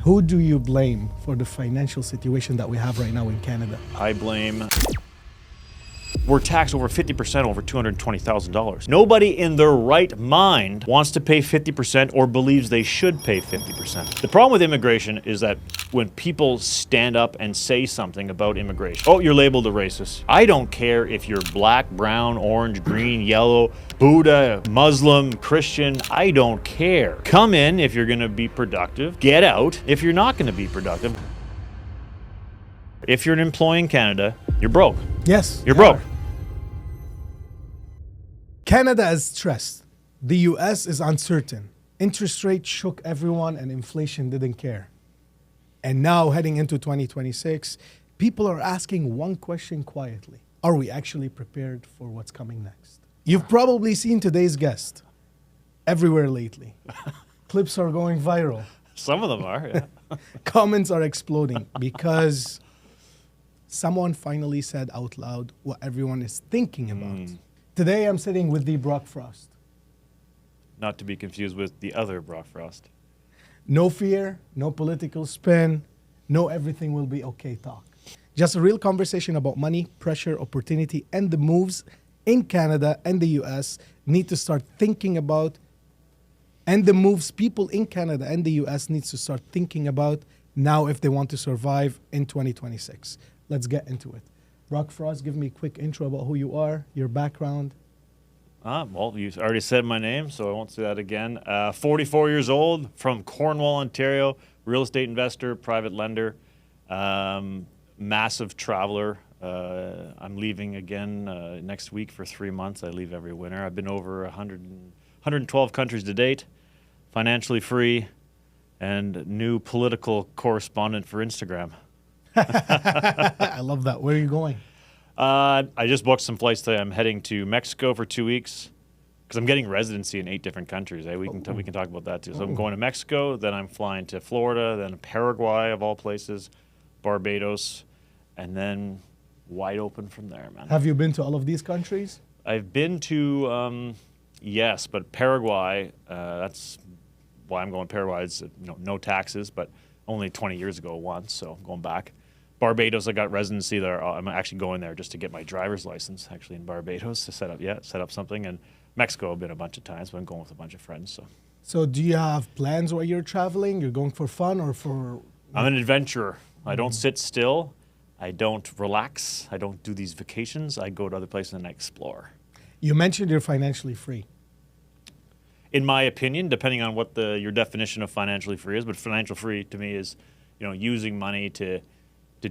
Who do you blame for the financial situation that we have right now in Canada? I blame... We're taxed over 50% over $220,000. Nobody in their right mind wants to pay 50% or believes they should pay 50%. The problem with immigration is that when people stand up and say something about immigration, oh, you're labeled a racist. I don't care if you're black, brown, orange, green, yellow, Buddha, Muslim, Christian, I don't care. Come in if you're gonna be productive. Get out if you're not gonna be productive. If you're an employee in Canada, you're broke. Yes. You're broke. Canada is stressed. The US is uncertain. Interest rates shook everyone and inflation didn't care. And now heading into 2026, people are asking one question quietly. Are we actually prepared for what's coming next? You've probably seen today's guest everywhere lately. Clips are going viral. Some of them are, yeah. Comments are exploding because someone finally said out loud what everyone is thinking about. Today, I'm sitting with the Brock Frost. Not to be confused with the other Brock Frost. No fear, no political spin, no everything will be okay talk. Just a real conversation about money, pressure, opportunity, and the moves in Canada and the US need to start thinking about, and the moves people in Canada and the US needs to start thinking about now if they want to survive in 2026. Let's get into it. Brock Frost, give me a quick intro about who you are, your background. Well, you already said my name, so I won't say that again. 44 years old, from Cornwall, Ontario, real estate investor, private lender, massive traveler. I'm leaving again next week for 3 months. I leave every winter. I've been over 112 countries to date, financially free, and new political correspondent for Instagram. I love that. Where are you going? I just booked some flights today. I'm heading to Mexico for 2 weeks because I'm getting residency in 8 different countries. We can talk about that too. So I'm going to Mexico, then I'm flying to Florida, then Paraguay of all places, Barbados, and then wide open from there, man. Have you been to all of these countries? I've been to, yes, but Paraguay, that's why I'm going Paraguay. It's no taxes, but only 20 years ago once, so I'm going back. Barbados, I got residency there. I'm actually going there just to get my driver's license, actually, in Barbados to set up something. And Mexico, I've been a bunch of times, but I'm going with a bunch of friends. So do you have plans while you're traveling? You're going for fun or for... I'm an adventurer. I don't sit still. I don't relax. I don't do these vacations. I go to other places and I explore. You mentioned you're financially free. In my opinion, depending on what your definition of financially free is, but financial free to me is, using money to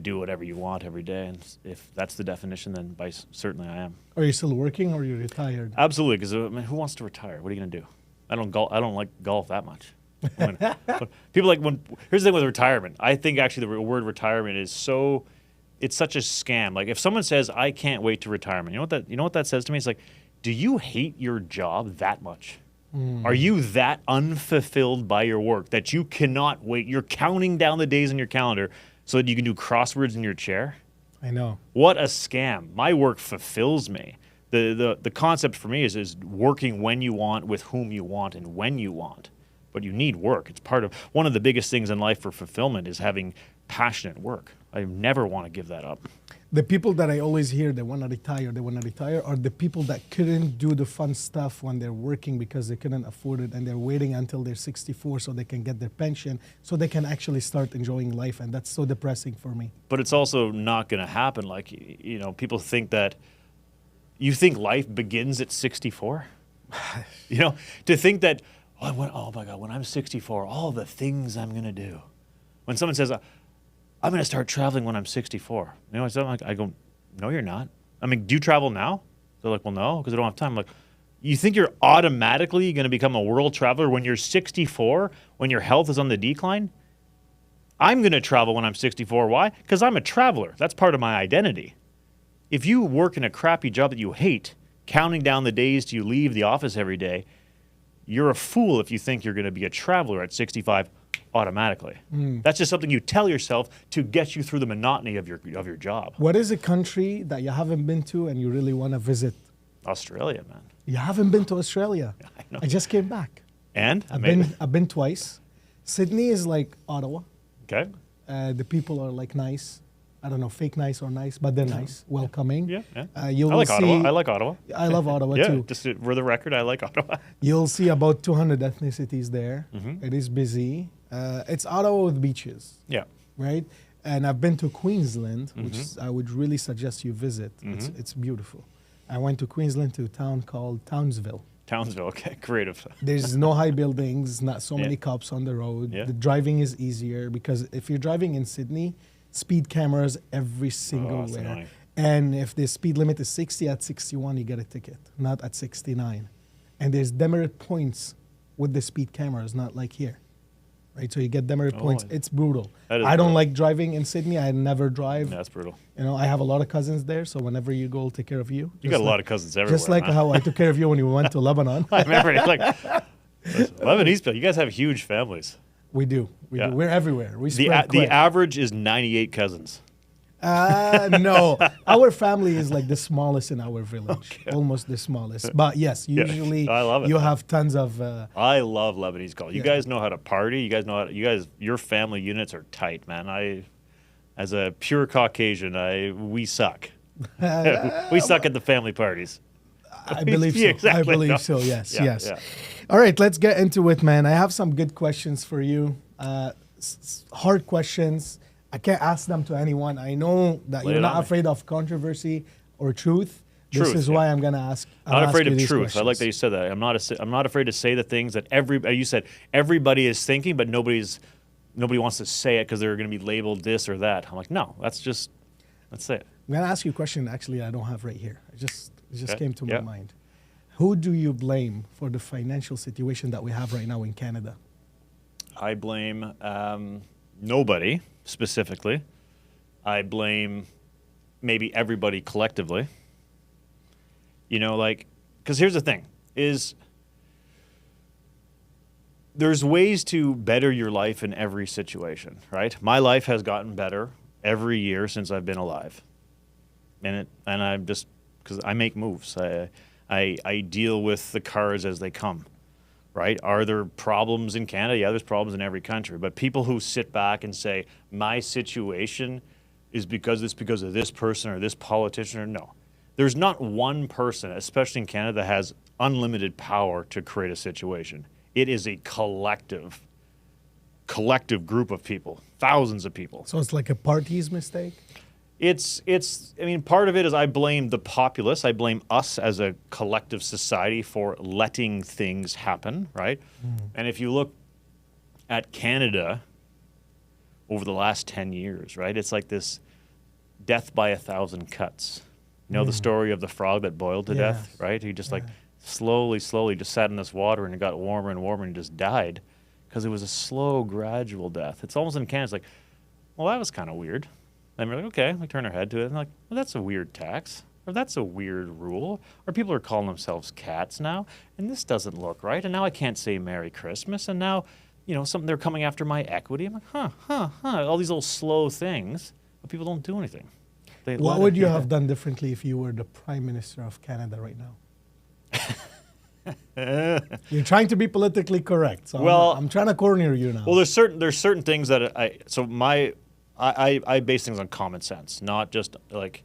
do whatever you want every day. And if that's the definition, then certainly I am. Are you still working or are you retired? Absolutely, because who wants to retire? What are you going to do? I don't like golf that much. People here's the thing with retirement. I think actually the word retirement is it's such a scam. Like if someone says, I can't wait to retirement, you know what that says to me? It's like, do you hate your job that much? Are you that unfulfilled by your work that you cannot wait? You're counting down the days in your calendar so that you can do crosswords in your chair? I know. What a scam. My work fulfills me. The concept for me is working when you want, with whom you want, and when you want. But you need work. It's part of one of the biggest things in life for fulfillment is having passionate work. I never want to give that up. The people that I always hear they want to retire are the people that couldn't do the fun stuff when they're working because they couldn't afford it, and they're waiting until they're 64 so they can get their pension so they can actually start enjoying life, and that's so depressing for me. But it's also not going to happen. Like, people think that you think life begins at 64. To think that, oh my God, when I'm 64, all the things I'm going to do. When someone says, I'm going to start traveling when I'm 64. I go, no, you're not. I mean, do you travel now? They're like, well, no, because I don't have time. I'm like, you think you're automatically going to become a world traveler when you're 64, when your health is on the decline? I'm going to travel when I'm 64. Why? Because I'm a traveler. That's part of my identity. If you work in a crappy job that you hate, counting down the days till you leave the office every day, you're a fool if you think you're going to be a traveler at 65 automatically. That's just something you tell yourself to get you through the monotony of your job. What is a country that you haven't been to and you really want to visit? Australia, man. You haven't been to Australia. I know. I just came back. And? I've been twice. Sydney is like Ottawa. Okay. The people are like nice. I don't know, fake nice or nice, but they're nice, welcoming. Yeah, yeah. You I will like see, Ottawa. I like Ottawa. I love Ottawa Yeah, too. just for the record, I like Ottawa. You'll see about 200 ethnicities there. Mm-hmm. It is busy. It's Ottawa with beaches, Yeah. right? And I've been to Queensland, which Mm-hmm. I would really suggest you visit. Mhm. It's beautiful. I went to Queensland to a town called Townsville. Townsville, okay, creative. There's no high buildings, not so Yeah. many cops on the road. Yeah. The driving is easier because if you're driving in Sydney, speed cameras every single that's where. annoying. And if the speed limit is 60, at 61 you get a ticket, not at 69. And there's demerit points with the speed cameras, not like here. Right, so you get demerit points. yeah. It's brutal. That is I don't brutal. like driving in Sydney. I never drive. Yeah, that's brutal. You know, I have a lot of cousins there, so whenever you go, I'll take care of you. You got a lot of cousins everywhere. Just like huh? how I took care of you when you went to Lebanon. I remember, like, Lebanese people, you guys have huge families. We do. We Yeah. do. We're everywhere. We The, spread the quick. average is 98 cousins. No, our family is like the smallest in our village, almost the smallest. But yes, Yeah. usually I love it. you have tons of. I love Lebanese culture. You Yeah. guys know how to party. You guys know how to, your family units are tight, man. As a pure Caucasian, we suck. We suck at the family parties. I believe so. Yeah, exactly. I believe No. so. Yes, Yeah, yes. yeah. All right, let's get into it, man. I have some good questions for you. Hard questions. I can't ask them to anyone. I know that Lay you're it not on me. afraid of controversy or truth. This Truth, is yeah. why I'm gonna ask. I'll Not ask afraid you of these truth. I like that questions. you said that. I'm not afraid to say the things that you said everybody is thinking, but nobody wants to say it because they're going to be labeled this or that. I'm like, no, let's say it. I'm gonna ask you a question. Actually, I don't have right here. It just Okay. came to Yeah. my mind. Who do you blame for the financial situation that we have right now in Canada? I blame nobody specifically. I blame maybe everybody collectively. You know, like, because here's the thing, is there's ways to better your life in every situation, right? My life has gotten better every year since I've been alive. And I'm just, because I make moves. I deal with the cards as they come, right? Are there problems in Canada? Yeah, there's problems in every country. But people who sit back and say, my situation is because of this person or this politician, or no. There's not one person, especially in Canada, that has unlimited power to create a situation. It is a collective group of people, thousands of people. So it's like a party's mistake? I mean, part of it is I blame the populace. I blame us as a collective society for letting things happen, right? And if you look at Canada over the last 10 years, right, it's like this death by 1,000 cuts. You know the story of the frog that boiled to death, Yes. right? He just like slowly just sat in this water and it got warmer and warmer and he just died because it was a slow, gradual death. It's almost in Canada, it's like, well, that was kind of weird. And we're like, okay, we turn our head to it and like, well, that's a weird tax, or that's a weird rule, or people are calling themselves cats now, and this doesn't look right, and now I can't say Merry Christmas, and now, you know, they're coming after my equity. I'm like, all these little slow things, but people don't do anything. They What let would it- you have done differently if you were the Prime Minister of Canada right now? You're trying to be politically correct, so Well- I'm trying to corner you now. Well, there's certain things that I base things on common sense, not just like,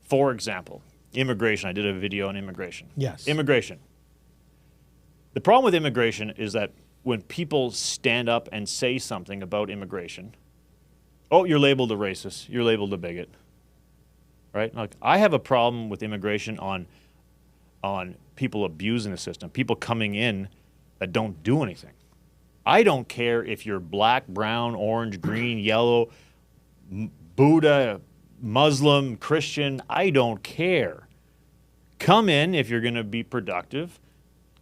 for example, immigration. I did a video on immigration. Yes. Immigration. The problem with immigration is that when people stand up and say something about immigration, oh, you're labeled a racist, you're labeled a bigot, right? Like, I have a problem with immigration on people abusing the system, people coming in that don't do anything. I don't care if you're black, brown, orange, green, yellow, Buddha, Muslim, Christian. I don't care. Come in if you're going to be productive.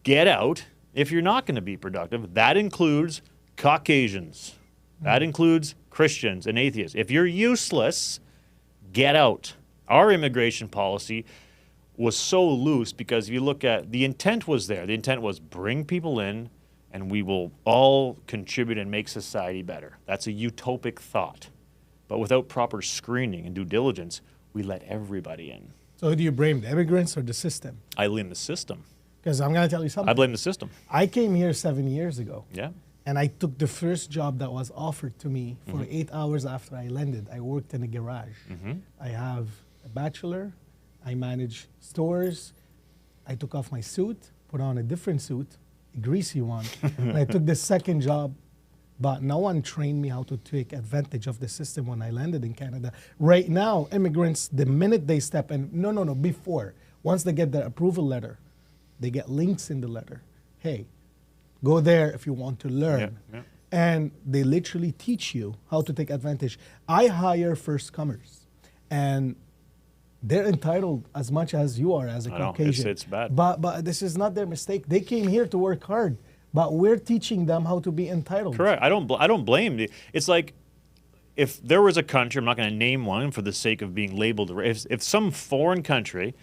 Get out if you're not going to be productive. That includes Caucasians. That includes Christians and atheists. If you're useless, get out. Our immigration policy was so loose because if you look at the intent was there. The intent was bring people in and we will all contribute and make society better. That's a utopic thought. But without proper screening and due diligence, we let everybody in. So who do you blame, the immigrants or the system? I blame the system. Because I'm going to tell you something. I blame the system. I came here 7 years ago. Yeah. And I took the first job that was offered to me for 8 hours after I landed. I worked in a garage. I have a bachelor. I manage stores. I took off my suit, put on a different suit, a greasy one. And I took the second job, but no one trained me how to take advantage of the system when I landed in Canada. Right now, immigrants, the minute they step in, before, once they get their approval letter, they get links in the letter. Hey, go there if you want to learn. And they literally teach you how to take advantage. I hire first comers, and they're entitled as much as you are as a Caucasian. It's bad. But this is not their mistake. They came here to work hard, but we're teaching them how to be entitled. Correct. I don't blame you. It's like if there was a country, I'm not going to name one for the sake of being labeled. If some foreign country,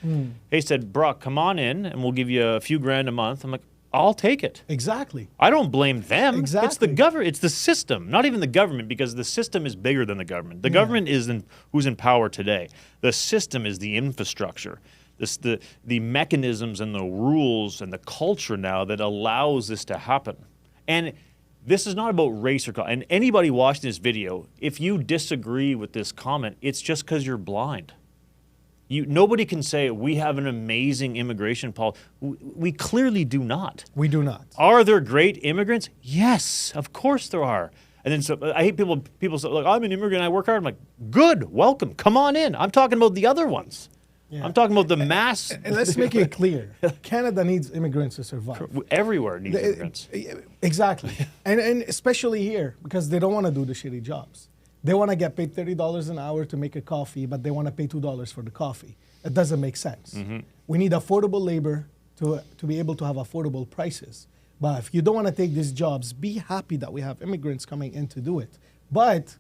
they said, Brock, come on in and we'll give you a few grand a month. I'm like, I'll take it. Exactly. I don't blame them. Exactly. It's the government. It's the system, not even the government, because the system is bigger than the government. The government is who's in power today. The system is the infrastructure. The mechanisms and the rules and the culture now that allows this to happen. And this is not about race or color. And anybody watching this video, if you disagree with this comment, it's just because you're blind. Nobody can say we have an amazing immigration policy. We clearly do not. We do not. Are there great immigrants? Yes, of course there are. And then so I hate people say, like, I'm an immigrant, I work hard. I'm like, good, welcome, come on in. I'm talking about the other ones. Yeah. I'm talking about the mass. And let's make it clear. Canada needs immigrants to survive. Everywhere needs immigrants. Exactly. and especially here, because they don't want to do the shitty jobs. They want to get paid $30 an hour to make a coffee, but they want to pay $2 for the coffee. It doesn't make sense. We need affordable labor to be able to have affordable prices. But if you don't want to take these jobs, be happy that we have immigrants coming in to do it. But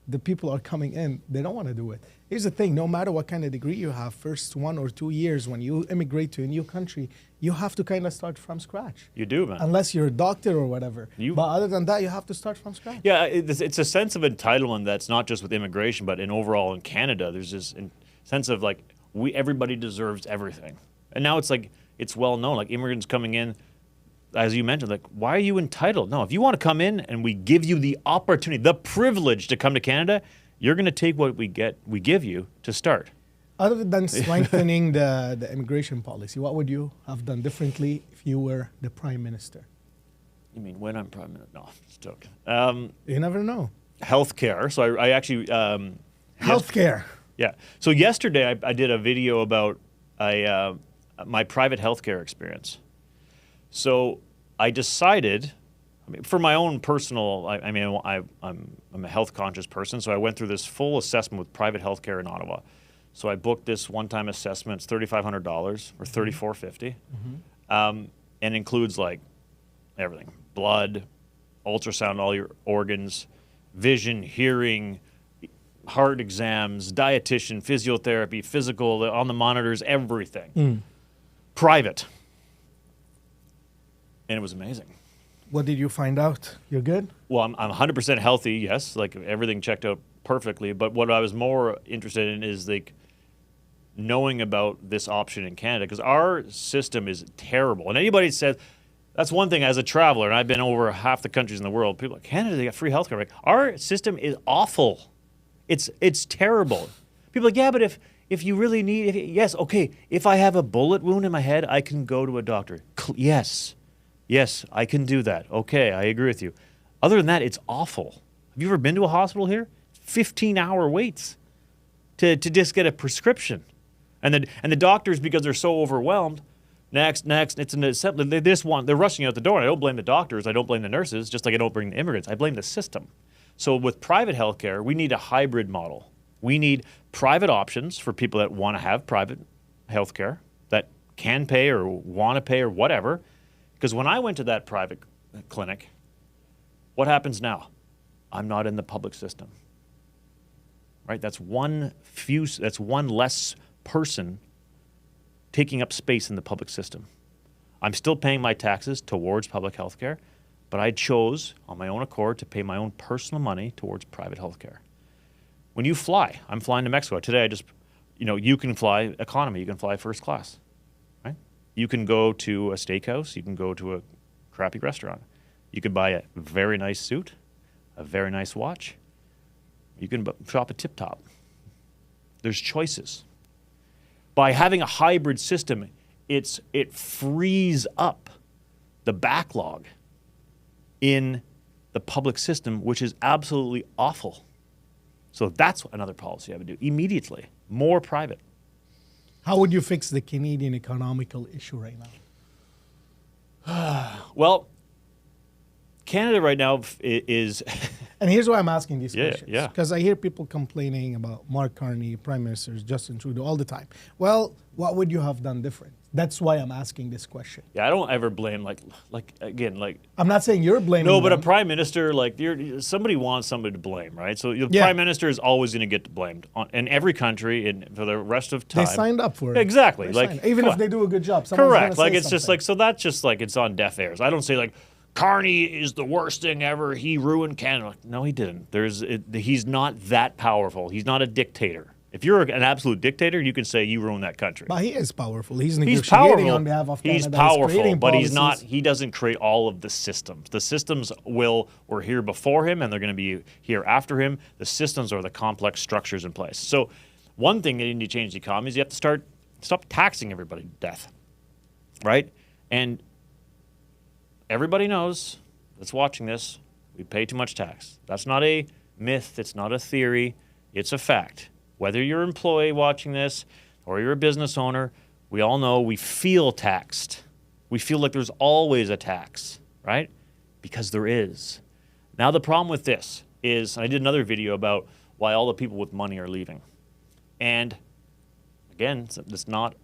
the people are coming in, they don't want to do it. Here's the thing, no matter what kind of degree you have, first 1 or 2 years when you immigrate to a new country, you have to kind of start from scratch. You do, man. Unless you're a doctor or whatever. But other than that, you have to start from scratch. Yeah, it's a sense of entitlement that's not just with immigration, but overall in Canada. There's this sense of like, everybody deserves everything. And now it's like, it's well known, like immigrants coming in, as you mentioned, like, why are you entitled? No, if you want to come in and we give you the opportunity, the privilege to come to Canada, you're going to take what we give you to start. Other than strengthening the immigration policy, what would you have done differently if you were the prime minister? You mean when I'm prime minister? No, just joking. You never know. Healthcare. So I actually... Healthcare. Yeah. So yesterday I did a video about my private healthcare experience. So I decided... for my own personal, I'm a health conscious person, so I went through this full assessment with private healthcare in Ottawa. So I booked this one-time assessment. It's $3,500 or $3,450, and includes like everything: blood, ultrasound, all your organs, vision, hearing, heart exams, dietitian, physiotherapy, physical, on the monitors, everything. Private, and it was amazing. What did you find out? You're good? Well, I'm 100% healthy, yes. Like everything checked out perfectly. But what I was more interested in is like knowing about this option in Canada, because our system is terrible. And anybody says, that's one thing as a traveler, and I've been over half the countries in the world, people are like, Canada, they got free healthcare. Like, our system is awful. It's terrible. People are like, yeah, but if you really need, yes, okay, if I have a bullet wound in my head, I can go to a doctor. Yes, I can do that. Okay, I agree with you. Other than that, it's awful. Have you ever been to a hospital here? 15-hour waits to just get a prescription. And the doctors, because they're so overwhelmed, next, it's an assembly. They're rushing out the door. And I don't blame the doctors. I don't blame the nurses, just like I don't blame the immigrants. I blame the system. So with private healthcare, we need a hybrid model. We need private options for people that want to have private healthcare, that can pay or want to pay or whatever. Because when I went to that private clinic, what happens now? I'm not in the public system, right? That's one less person taking up space in the public system. I'm still paying my taxes towards public health care, but I chose on my own accord to pay my own personal money towards private health care. When you fly, I'm flying to Mexico. Today you can fly economy, you can fly first class. You can go to a steakhouse. You can go to a crappy restaurant. You can buy a very nice suit, a very nice watch. You can shop at Tip Top. There's choices. By having a hybrid system, it frees up the backlog in the public system, which is absolutely awful. So that's another policy I would do immediately. More private. How would you fix the Canadian economical issue right now? Well, Canada right now is... And here's why I'm asking these Yeah, questions. yeah. Because I hear people complaining about Mark Carney, Prime Minister Justin Trudeau all the time. Well, what would you have done different? That's why I'm asking this question. Yeah, I don't ever blame, again, I'm not saying you're blaming No, but a them. prime minister, somebody wants somebody to blame, right? So the Yeah. prime minister is always going to get blamed in every country and for the rest of time. They signed up for it. Exactly. They signed- Even come if on. they do a good job. someone's Correct. gonna say It's just something. so that's just it's on deaf ears. I don't say Carney is the worst thing ever. He ruined Canada. No, he didn't. He's not that powerful. He's not a dictator. If you're an absolute dictator, you can say you ruined that country. But he is powerful. He's He's negotiating powerful. on behalf of Canada. He's powerful, creating but he's not. policies. He doesn't create all of the systems. The systems were here before him, and they're going to be here after him. The systems are the complex structures in place. So, one thing that you need to change the economy is you have to stop taxing everybody to death, right? And everybody knows that's watching this. We pay too much tax. That's not a myth. It's not a theory. It's a fact. Whether you're an employee watching this or you're a business owner, we all know we feel taxed. We feel like there's always a tax, right? Because there is. Now the problem with this is, I did another video about why all the people with money are leaving. And again, it's not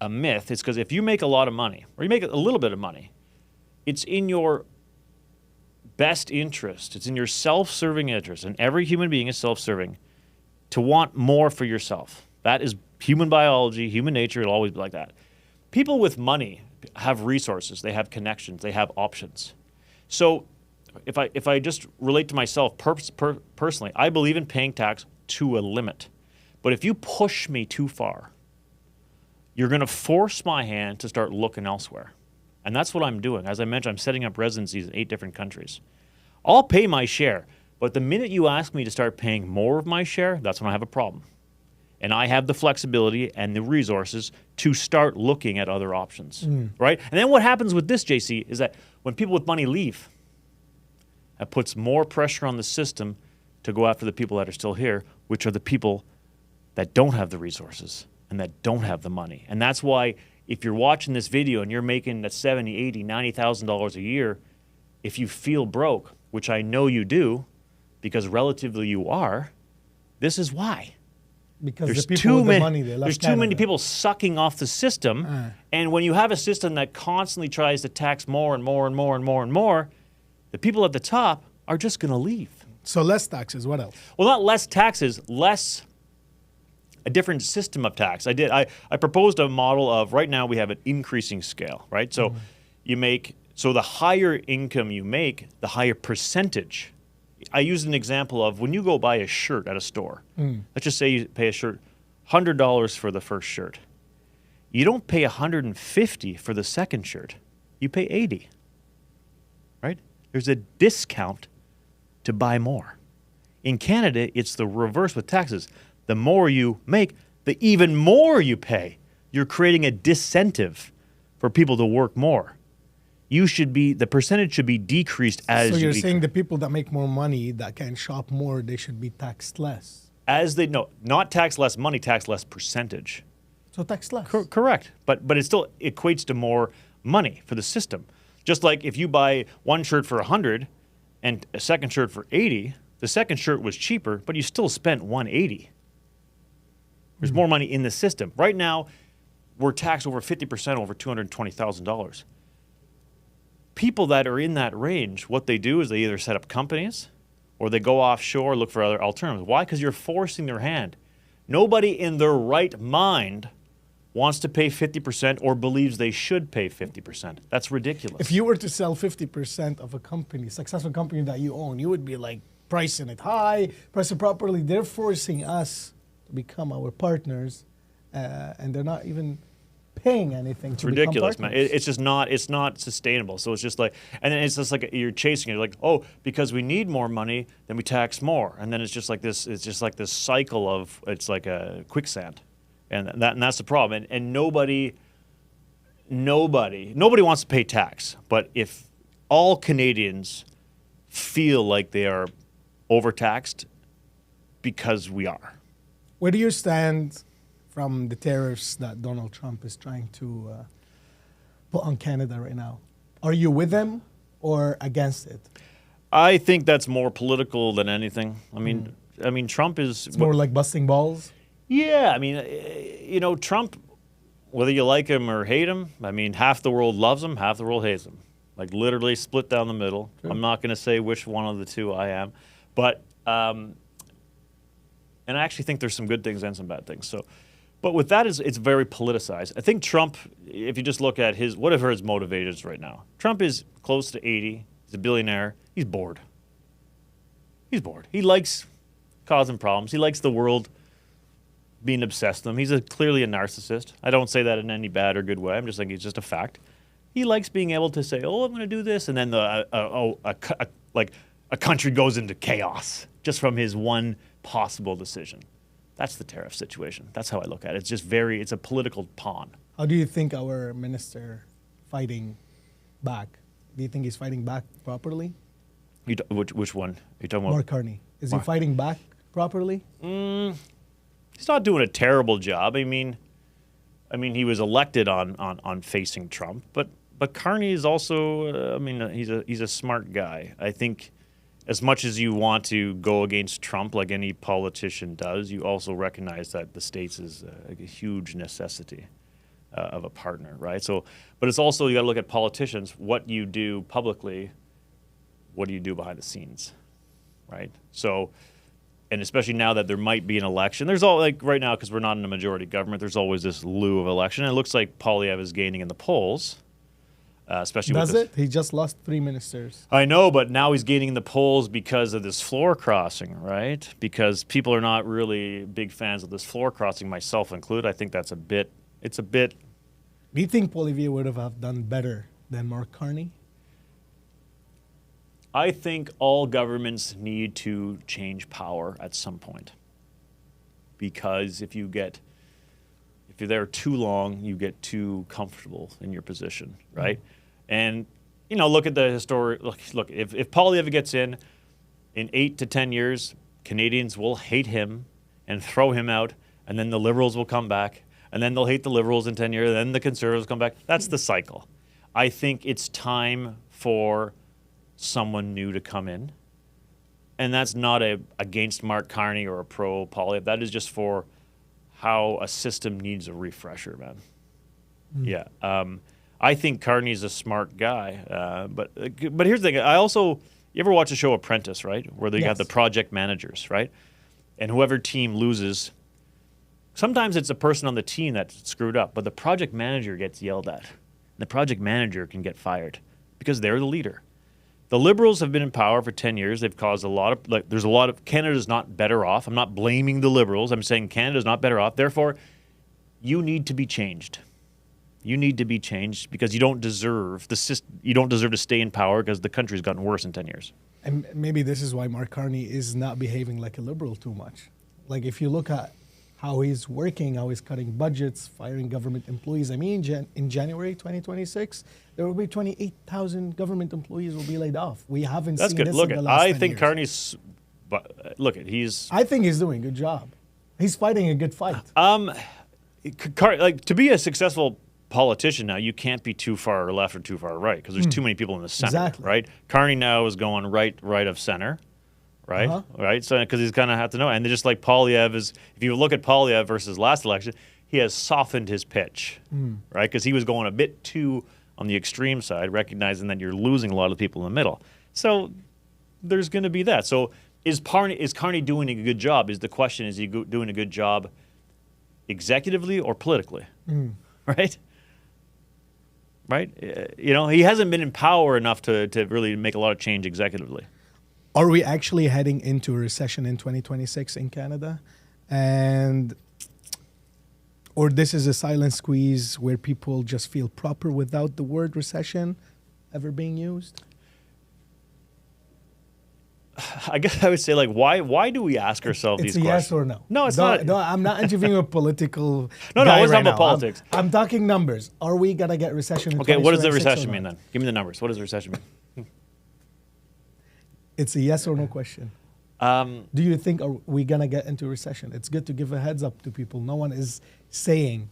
a myth. It's because if you make a lot of money, or you make a little bit of money, it's in your best interest. It's in your self-serving interest, and every human being is self-serving, to want more for yourself. That is human biology, human nature. It'll always be like that. People with money have resources. They have connections. They have options. So if I just relate to myself personally, I believe in paying tax to a limit. But if you push me too far, you're going to force my hand to start looking elsewhere. And that's what I'm doing. As I mentioned, I'm setting up residencies in 8 different countries. I'll pay my share. But the minute you ask me to start paying more of my share, that's when I have a problem. And I have the flexibility and the resources to start looking at other options, right? And then what happens with this, JC, is that when people with money leave, that puts more pressure on the system to go after the people that are still here, which are the people that don't have the resources and that don't have the money. And that's why if you're watching this video and you're making that $70,000, $80,000, $90,000 a year, if you feel broke, which I know you do, because relatively you are, this is why. Because There's the people with the money, they left there's too many Canada. people sucking off the system. And when you have a system that constantly tries to tax more and more and more and more and more, the people at the top are just going to leave. So less taxes, what else? Well, not less taxes, a different system of tax. I proposed a model of, right now we have an increasing scale, right? So so the higher income you make, the higher percentage. I used an example of when you go buy a shirt at a store. Let's just say you pay a shirt, $100 for the first shirt. You don't pay $150 for the second shirt. You pay $80, right? There's a discount to buy more. In Canada, it's the reverse with taxes. The more you make, the even more you pay. You're creating a disincentive for people to work more. The percentage should be decreased as So you're you saying the people that make more money, that can shop more, they should be taxed less. not tax less money, tax less percentage. So tax less. Correct. But it still equates to more money for the system. Just like if you buy one shirt for $100 and a second shirt for $80, the second shirt was cheaper, but you still spent $180. There's more money in the system. Right now, we're taxed over 50% over $220,000. People that are in that range, what they do is they either set up companies or they go offshore, look for other alternatives. Why? Because you're forcing their hand. Nobody in their right mind wants to pay 50% or believes they should pay 50%. That's ridiculous. If you were to sell 50% of a company, successful company that you own, you would be like pricing it high, price it properly. They're forcing us to become our partners, and they're not even paying anything to become ridiculous, man. partners. It's just not. It's not sustainable. So it's just like, and then it's just like you're chasing it. You're like, oh, because we need more money, then we tax more, and then it's just like this. It's just like this cycle of. It's like a quicksand, and that's the problem. And nobody wants to pay tax. But if all Canadians feel like they are overtaxed, because we are. Where do you stand from the tariffs that Donald Trump is trying to put on Canada right now? Are you with them or against it? I think that's more political than anything. I mean, Trump is. It's more like busting balls? Yeah, I mean, Trump, whether you like him or hate him, I mean, half the world loves him, half the world hates him. Like literally split down the middle. True. I'm not going to say which one of the two I am, but and I actually think there's some good things and some bad things. So, but with that it's very politicized. I think Trump, if you just look at whatever his motivators right now, Trump is close to 80. He's a billionaire. He's bored. He's bored. He likes causing problems. He likes the world being obsessed with him. He's clearly a narcissist. I don't say that in any bad or good way. I'm just saying it's just a fact. He likes being able to say, "Oh, I'm going to do this," and then a country goes into chaos just from his one possible decision. That's the tariff situation. That's how I look at it. It's a political pawn. How do you think our minister fighting back? Do you think he's fighting back properly? Which one? Are you talking about? Mark Carney. Is he fighting back properly? He's not doing a terrible job. I mean, he was elected on facing Trump, but Carney is also. He's a smart guy. I think. As much as you want to go against Trump like any politician does, you also recognize that the States is a huge necessity of a partner, right? So, but it's also, you got to look at politicians, what you do publicly, what do you do behind the scenes, right? So, and especially now that there might be an election, there's all, like right now, because we're not in a majority government, there's always this lieu of election. And it looks like Poilievre is gaining in the polls. Especially Does it? He just lost 3 ministers. I know, but now he's gaining in the polls because of this floor crossing, right? Because people are not really big fans of this floor crossing, myself included. I think it's a bit. Do you think Poilievre would have done better than Mark Carney? I think all governments need to change power at some point. Because if you're there too long, you get too comfortable in your position, right? Mm-hmm. And, look at the history. Look, if Poilievre gets in 8 to 10 years, Canadians will hate him and throw him out, and then the Liberals will come back, and then they'll hate the Liberals in 10 years, and then the Conservatives come back. That's the cycle. I think it's time for someone new to come in. And that's not against Mark Carney or a pro Poilievre. That is just for how a system needs a refresher, man. Yeah. I think Carney's a smart guy. But here's the thing. You ever watch the show Apprentice, right? Where they got the project managers, right? And whoever team loses, sometimes it's a person on the team that's screwed up, but the project manager gets yelled at. The project manager can get fired because they're the leader. The Liberals have been in power for 10 years. They've caused Canada's not better off. I'm not blaming the Liberals. I'm saying Canada's not better off. Therefore, you need to be changed. You need to be changed because you don't deserve to stay in power because the country's gotten worse in 10 years. And maybe this is why Mark Carney is not behaving like a Liberal too much. Like if you look at how he's working, how he's cutting budgets, firing government employees. I mean, in January 2026, there will be 28,000 government employees will be laid off. We haven't seen this in the last 10 years. I think Carney's. I think he's doing a good job. He's fighting a good fight. To be a successful politician now, you can't be too far left or too far right because there's too many people in the center, right? Carney now is going right of center. Right, right. So because he's kind of have to know, and just like Poilievre is, if you look at Poilievre versus last election, he has softened his pitch, right? Because he was going a bit too on the extreme side, recognizing that you're losing a lot of people in the middle. So there's going to be that. So is Carney doing a good job? Is the question: is he doing a good job, executively or politically? Right. Right. He hasn't been in power enough to really make a lot of change executively. Are we actually heading into a recession in 2026 in Canada? And Or this is a silent squeeze where people just feel proper without the word recession ever being used? I guess I would say, like, why do we ask ourselves It's these a questions? yes or no. No, it's Don't- not. don't- I'm not interviewing a political No, guy let's right talk about now. politics. I'm talking numbers. Are we going to get recession in Okay, what does the 2026 or recession mean not? then? Give me the numbers. What does the recession mean? It's a yes or no question. Do you think are we going to get into recession? It's good to give a heads up to people. No one is saying,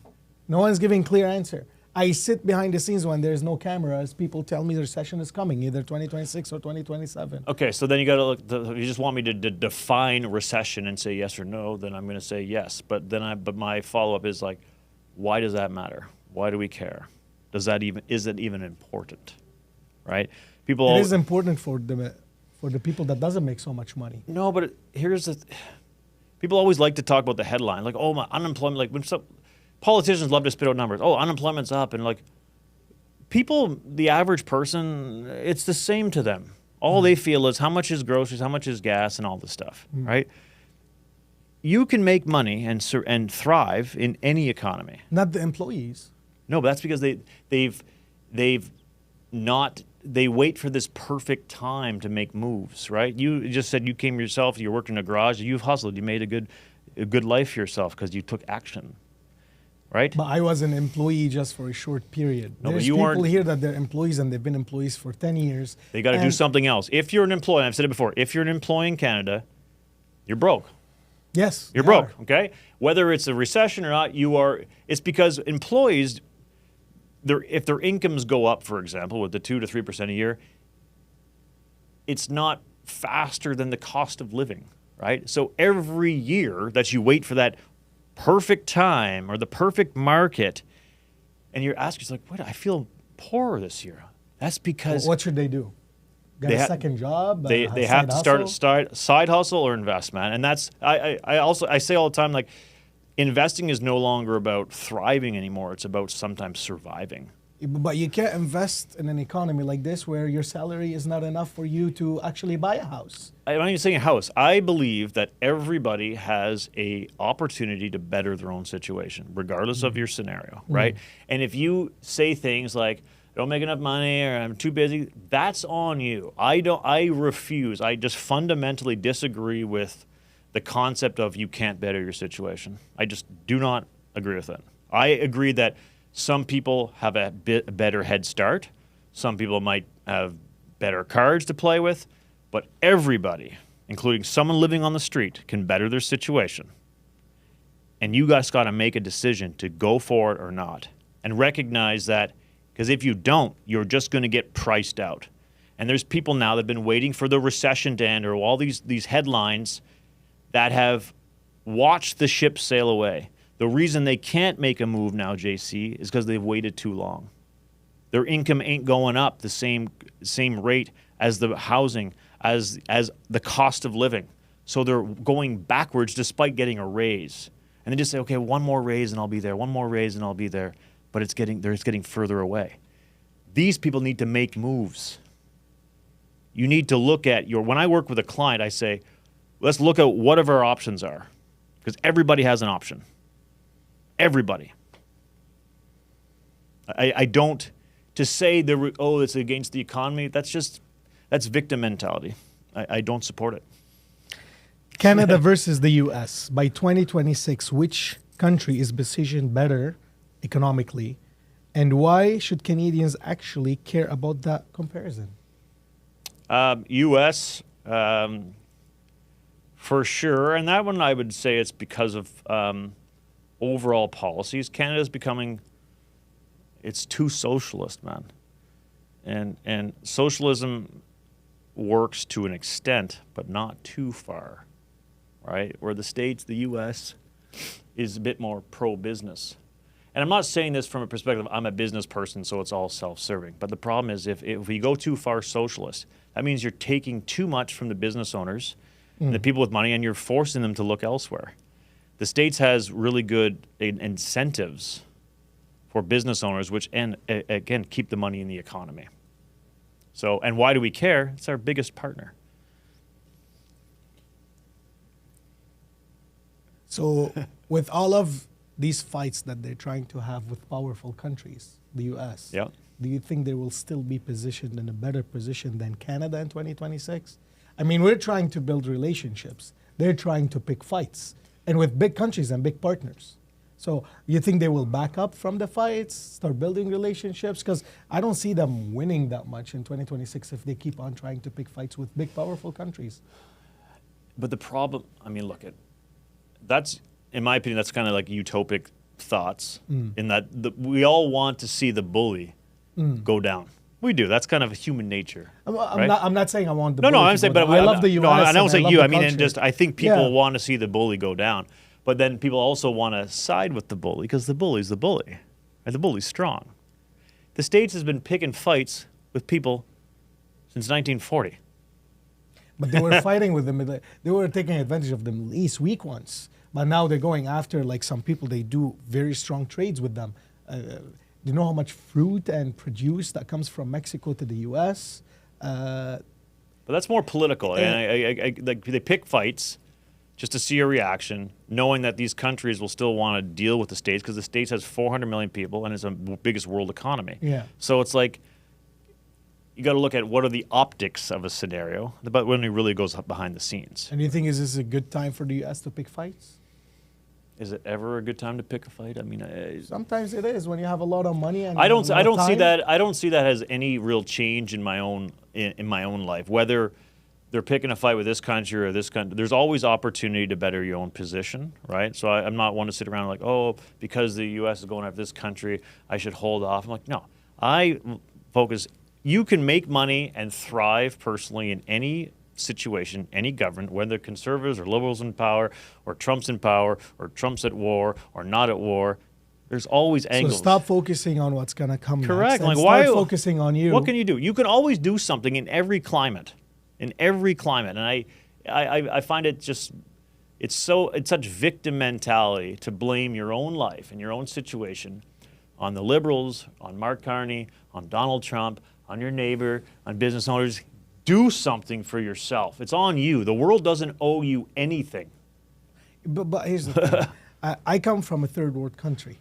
no one is giving clear answer. I sit behind the scenes when there's no cameras. People tell me the recession is coming, either 2026 or 2027. Okay, so then you got to look. You just want me to define recession and say yes or no. Then I'm going to say yes. But but my follow up is like, why does that matter? Why do we care? Is it even important? Right? People. It is important for the people that doesn't make so much money. No, but here's the. People always like to talk about the headline, like, oh, my unemployment. Like when politicians love to spit out numbers. Oh, unemployment's up, and like people, the average person, it's the same to them. All they feel is how much is groceries, how much is gas, and all this stuff, right? You can make money and thrive in any economy. Not the employees. No, but that's because they wait for this perfect time to make moves, right? You just said you came yourself, you worked in a garage, you've hustled, you made a good life for yourself because you took action, right? But I was an employee just for a short period. No, but There's you people weren't- here that they're employees and they've been employees for 10 years. They got to do And- something else. If you're an employee, I've said it before, if you're an employee in Canada, you're broke. Yes. You're they broke, are. okay? Whether it's a recession or not, it's because employees, if their incomes go up, for example, with the 2 to 3% a year, it's not faster than the cost of living, right? So every year that you wait for that perfect time or the perfect market, and you're asking yourself, like, what, I feel poorer this year. That's because What should they do? Get They a ha- second job? they a have side to hustle? start a side hustle or investment. And that's, I say all the time, like, investing is no longer about thriving anymore. It's about sometimes surviving. But you can't invest in an economy like this where your salary is not enough for you to actually buy a house. I'm not even saying a house. I believe that everybody has a opportunity to better their own situation, regardless of your scenario, right? And if you say things like, I don't make enough money or I'm too busy, that's on you. I refuse. I just fundamentally disagree with the concept of you can't better your situation. I just do not agree with it. I agree that some people have a bit better head start. Some people might have better cards to play with, but everybody, including someone living on the street, can better their situation. And you guys got to make a decision to go for it or not, and recognize that, because if you don't, you're just going to get priced out. And there's people now that have been waiting for the recession to end or all these headlines that have watched the ship sail away. The reason they can't make a move now, JC, is because they've waited too long. Their income ain't going up the same rate as the housing, as the cost of living. So they're going backwards despite getting a raise. And they just say, okay, one more raise and I'll be there. One more raise and I'll be there. But it's getting further away. These people need to make moves. You need to look at when I work with a client, I say, let's look at what of our options are. Because everybody has an option. Everybody. I don't, to say, it's against the economy, that's victim mentality. I don't support it. Canada versus the US. By 2026, which country is positioned better economically? And why should Canadians actually care about that comparison? U.S., for sure. And that one I would say it's because of overall policies. Canada's becoming, it's too socialist, man. And socialism works to an extent, but not too far, right? Where the States, the U.S., is a bit more pro-business. And I'm not saying this from a perspective, I'm a business person, so it's all self-serving. But the problem is if we go too far socialist, that means you're taking too much from the business owners and the people with money, and you're forcing them to look elsewhere. The States has really good incentives for business owners, which, and again, keep the money in the economy. So, and why do we care? It's our biggest partner. So with all of these fights that they're trying to have with powerful countries, the U.S., Yeah. do you think they will still be positioned in a better position than Canada in 2026? I mean, we're trying to build relationships. They're trying to pick fights, and with big countries and big partners. So you think they will back up from the fights, start building relationships? Because I don't see them winning that much in 2026 if they keep on trying to pick fights with big, powerful countries. But the problem, I mean, that's, in my opinion, that's kind of like utopic thoughts in that we all want to see the bully go down. We do. That's kind of human nature. Right? I'm not saying I want the No, bully I'm to saying, go but down. I love the U.S. No, I don't say love you. the I mean, and culture. just I think people Yeah. want to see the bully go down, but then people also want to side with the bully because the bully's the bully, and the bully's strong. The States has been picking fights with people since 1940. But they were fighting with them. They were taking advantage of the Middle East weak ones. But now they're going after, like some people, they do very strong trades with them. Do you know how much fruit and produce that comes from Mexico to the U.S.? But that's more political. And like they pick fights just to see a reaction, knowing that these countries will still want to deal with the States because the States has 400 million people and it's the biggest world economy. Yeah. So it's like you got to look at what are the optics of a scenario, but when it really goes behind the scenes. And you think is this a good time for the U.S. to pick fights? Is it ever a good time to pick a fight? I mean, Sometimes it is when you have a lot of money. And I don't see time. that. I don't see that as any real change in my own life. Whether they're picking a fight with this country or this country, there's always opportunity to better your own position, right? So I'm not one to sit around like, oh, because the U.S. is going after this country, I should hold off. I'm like, no, I focus. You can make money and thrive personally in any situation, any government, whether conservatives or liberals in power, or Trump's in power, or Trump's at war, or not at war. There's always angles. So stop focusing on what's going to come Correct. next. And Like start why focusing on you. What can you do? You can always do something in every climate. In every climate. And I find it just it's such victim mentality to blame your own life and your own situation on the liberals, on Mark Carney, on Donald Trump, on your neighbor, on business owners. Do something for yourself. It's on you. The world doesn't owe you anything. But here's the thing. I come from a third world country.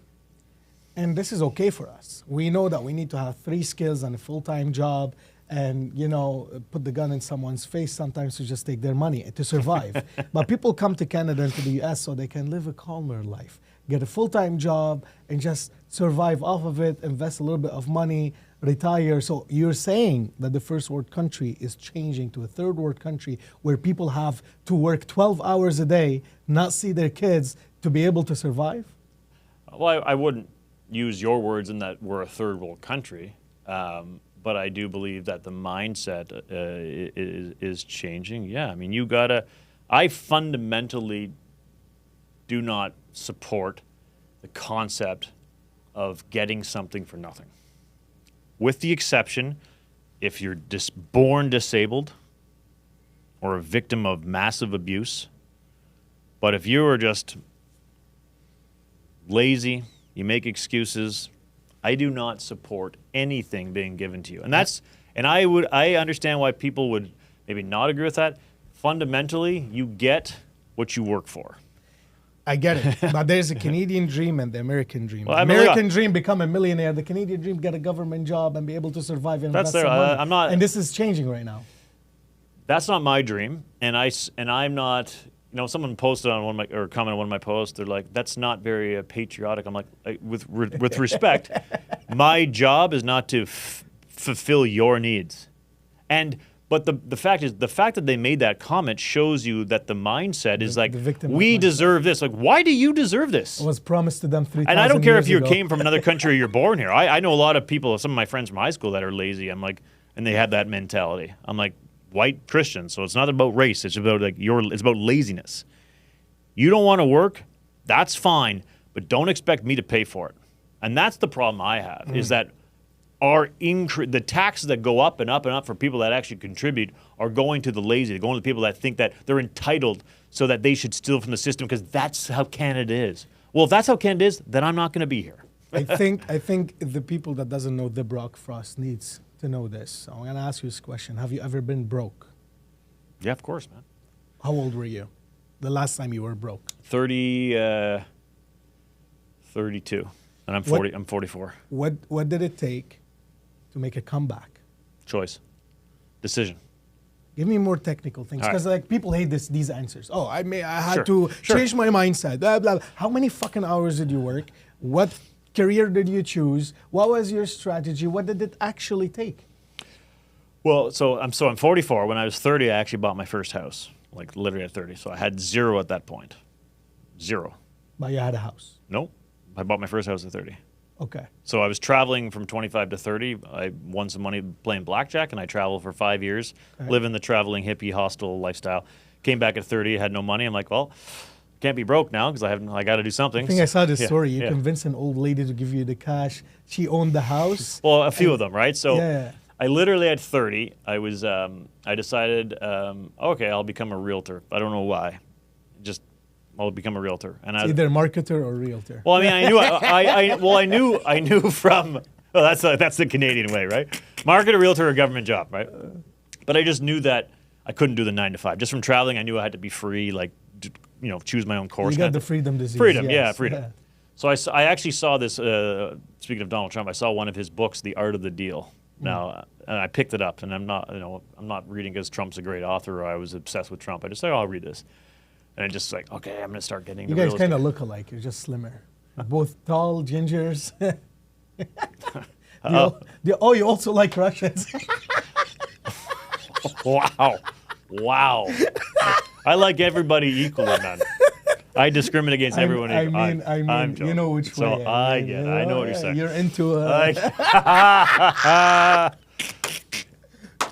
And this is okay for us. We know that we need to have 3 skills and a full-time job and, put the gun in someone's face sometimes to just take their money to survive. But people come to Canada and to the U.S. so they can live a calmer life, get a full-time job and just survive off of it, invest a little bit of money, retire. So you're saying that the first world country is changing to a third world country where people have to work 12 hours a day, not see their kids to be able to survive? Well, I wouldn't use your words in that we're a third world country, but I do believe that the mindset is changing. Yeah, I mean, I fundamentally do not support the concept of getting something for nothing. With the exception, if you're born disabled or a victim of massive abuse. But if you are just lazy, you make excuses, I do not support anything being given to you. And I understand why people would maybe not agree with that. Fundamentally, you get what you work for. I get it, but there's a Canadian dream and the American dream. Well, the American dream, become a millionaire. The Canadian dream, get a government job and be able to survive and invest some money. And this is changing right now. That's not my dream, and I'm not. Someone posted on commented on one of my posts. They're like, "That's not very patriotic." I'm like, with respect, my job is not to fulfill your needs, But the fact that they made that comment shows you that the mindset is like, we deserve this. Like, why do you deserve this? It was promised to them 3,000 years ago. And I don't care if you came from another country or you're born here. I know a lot of people, some of my friends from high school that are lazy. I'm like, and they have that mentality. I'm like, white Christian, so it's not about race. It's about it's about laziness. You don't want to work, that's fine, but don't expect me to pay for it. And that's the problem I have, is that the taxes that go up and up and up for people that actually contribute are going to the lazy. They're going to the people that think that they're entitled so that they should steal from the system because that's how Canada is. Well, if that's how Canada is, then I'm not going to be here. I think the people that doesn't know the Brock Frost needs to know this. So I'm going to ask you this question. Have you ever been broke? Yeah, of course, man. How old were you the last time you were broke? 30, 32, and I'm What- 40. I'm 44. What did it take to make a comeback? Choice, decision. Give me more technical things, All right. because like people hate these answers. Oh, I had Sure, to sure. change my mindset. Blah, blah, blah. How many fucking hours did you work? What career did you choose? What was your strategy? What did it actually take? Well, so I'm 44. When I was 30, I actually bought my first house, like literally at 30. So I had zero at that point. Zero. But you had a house. Nope. I bought my first house at 30. Okay. So I was traveling from 25 to 30. I won some money playing blackjack, and I traveled for 5 years, Okay. living the traveling hippie hostel lifestyle. Came back at 30, had no money. I'm like, well, can't be broke now because I got to do something. I think I saw this Yeah, story. You yeah. convinced an old lady to give you the cash. She owned the house. Well, a few of them, right? So Yeah. I literally at 30, I decided, okay, I'll become a realtor. I don't know why. Just I'll become a realtor. And I Either marketer or realtor. Well, I mean, I knew from. Well, that's the Canadian way, right? Market, a realtor, a government job, right? But I just knew that I couldn't do the 9 to 5. Just from traveling, I knew I had to be free, like, choose my own course. You got the freedom disease. Freedom, yeah, yes. freedom. So I actually saw this. Speaking of Donald Trump, I saw one of his books, The Art of the Deal. Now, and I picked it up, and I'm not reading because Trump's a great author, or I was obsessed with Trump. I just said, oh, I'll read this. And I just like, okay, I'm going to start getting You the guys real kind estate. of look alike. You're just slimmer. You're both tall, gingers. You also like Russians. Wow. I like everybody equally, man. I discriminate against everyone. I mean, I'm you joking. know which way. So I get it. I know what you're saying. You're into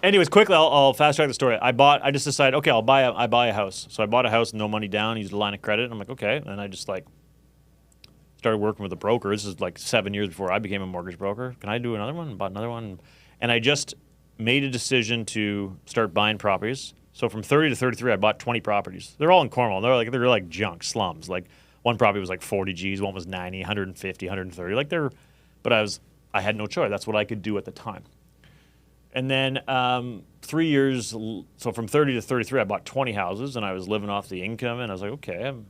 Anyways, quickly, I'll fast track the story. I just decided, okay, I buy a house. So I bought a house, no money down, used a line of credit. I'm like, okay. And I just like started working with a broker. This is like 7 years before I became a mortgage broker. Can I do another one? Bought another one. And I just made a decision to start buying properties. So from 30 to 33, I bought 20 properties. They're all in Cornwall. They're like junk slums. Like one property was like 40 G's, one was 90, 150, 130. But I had no choice. That's what I could do at the time. And then 3 years, so from 30 to 33, I bought 20 houses, and I was living off the income. And I was like, okay, I'm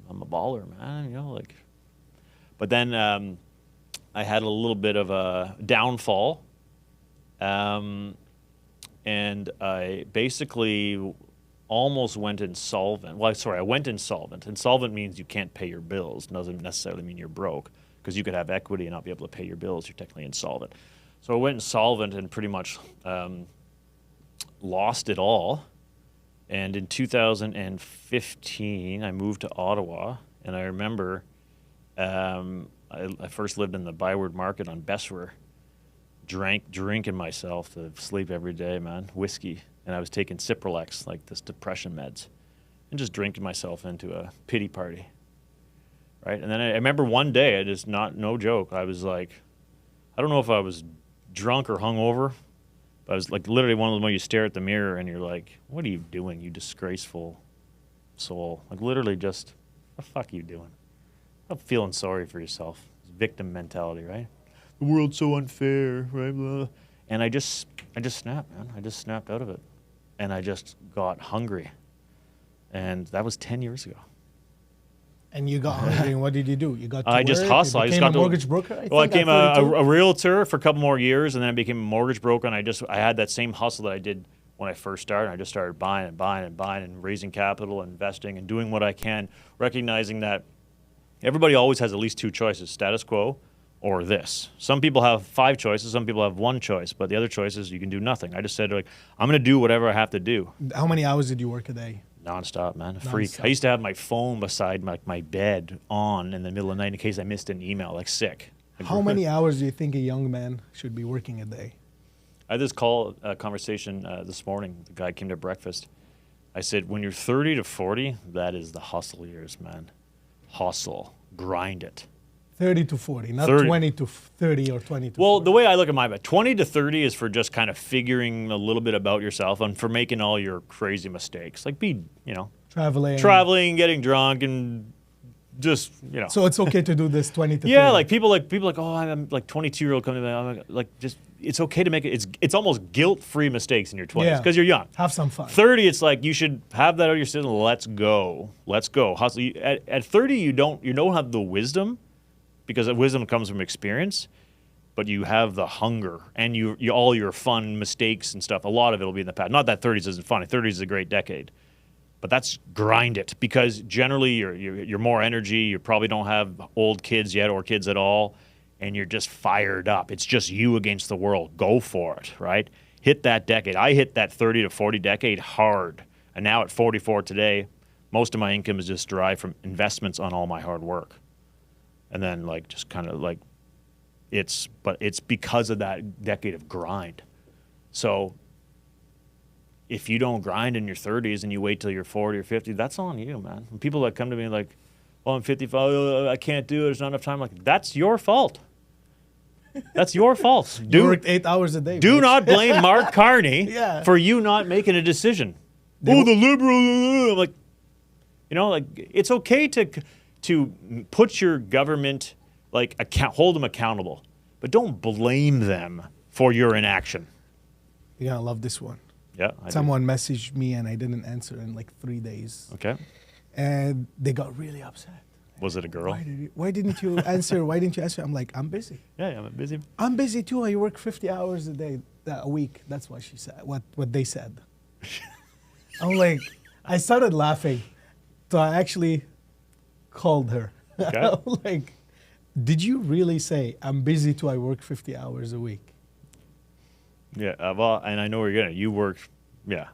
a baller, man. Like. But then I had a little bit of a downfall, and I basically almost went insolvent. Well, sorry, I went insolvent. Insolvent means you can't pay your bills. Doesn't necessarily mean you're broke, because you could have equity and not be able to pay your bills. You're technically insolvent. So I went insolvent and pretty much lost it all. And in 2015, I moved to Ottawa. And I remember I first lived in the Byward Market on Bessemer, drinking myself to sleep every day, man, whiskey. And I was taking Cipralex, like this depression meds, and just drinking myself into a pity party. Right? And then I remember one day, no joke, I was like, I don't know if I was drunk or hungover, but I was like literally one of those when you stare at the mirror and you're like, what are you doing, you disgraceful soul? Like literally just, what the fuck are you doing? I'm feeling sorry for yourself. It's victim mentality, right? The world's so unfair, right? Blah. And I just snapped, man. I just snapped out of it. And I just got hungry. And that was 10 years ago. And you got hungry, and what did you do? You got to I just work, hustled. You became a mortgage broker? I became a realtor for a couple more years, and then I became a mortgage broker, and I had that same hustle that I did when I first started. I just started buying and raising capital, investing, and doing what I can, recognizing that everybody always has at least two choices, status quo or this. Some people have 5 choices, some people have 1 choice, but the other choice is you can do nothing. I just said, like, I'm going to do whatever I have to do. How many hours did you work a day? Nonstop, man. A freak. Nonstop. I used to have my phone beside my bed on in the middle of the night in case I missed an email, like sick. How many hours do you think a young man should be working a day? I had this conversation this morning. The guy came to breakfast. I said, when you're 30 to 40, that is the hustle years, man. Hustle. Grind it. 30 to 40, not 30. 20 to 30 or 20 to Well, 40. the way I look at my bet, 20 to 30 is for just kind of figuring a little bit about yourself and for making all your crazy mistakes. Like traveling, getting drunk, and just, So it's okay to do this 20 to 30. Yeah, like people like, oh, I'm like 22-year-old coming to me, I'm like just it's okay to make it. It's almost guilt-free mistakes in your 20s Yeah. because you're young. Have some fun. 30, it's like you should have that out of your system. Let's go. Hustle. At 30, you don't have the wisdom, because that wisdom comes from experience, but you have the hunger and you all your fun mistakes and stuff. A lot of it will be in the past. Not that 30s isn't funny. 30s is a great decade, but that's grind it, because generally you're more energy. You probably don't have old kids yet or kids at all, and you're just fired up. It's just you against the world. Go for it, right? Hit that decade. I hit that 30 to 40 decade hard, and now at 44 today, most of my income is just derived from investments on all my hard work, and then like just kind of like. But it's because of that decade of grind. So if you don't grind in your 30s and you wait till you're 40 or 50, that's on you, man. When people that come to me like, "Oh, I'm 55, I can't do it. There's not enough time." Like, that's your fault. That's your fault. You worked 8 hours a day. Do not blame Mark Carney Yeah. for you not making a decision. The liberal. I'm like, like it's okay to put your government. Like, hold them accountable, but don't blame them for your inaction. You're going to love this one. Yeah. Someone messaged me and I didn't answer in like 3 days. Okay. And they got really upset. Was it a girl? Why didn't you answer? Why didn't you answer? I'm like, I'm busy. Yeah, I'm busy. I'm busy too. I work 50 hours a week. That's what she said, what they said. I'm like, I started laughing. So I actually called her. Okay. I'm like, did you really say, I'm busy too, I work 50 hours a week? Yeah, well, and I know where you're going. You work, yeah.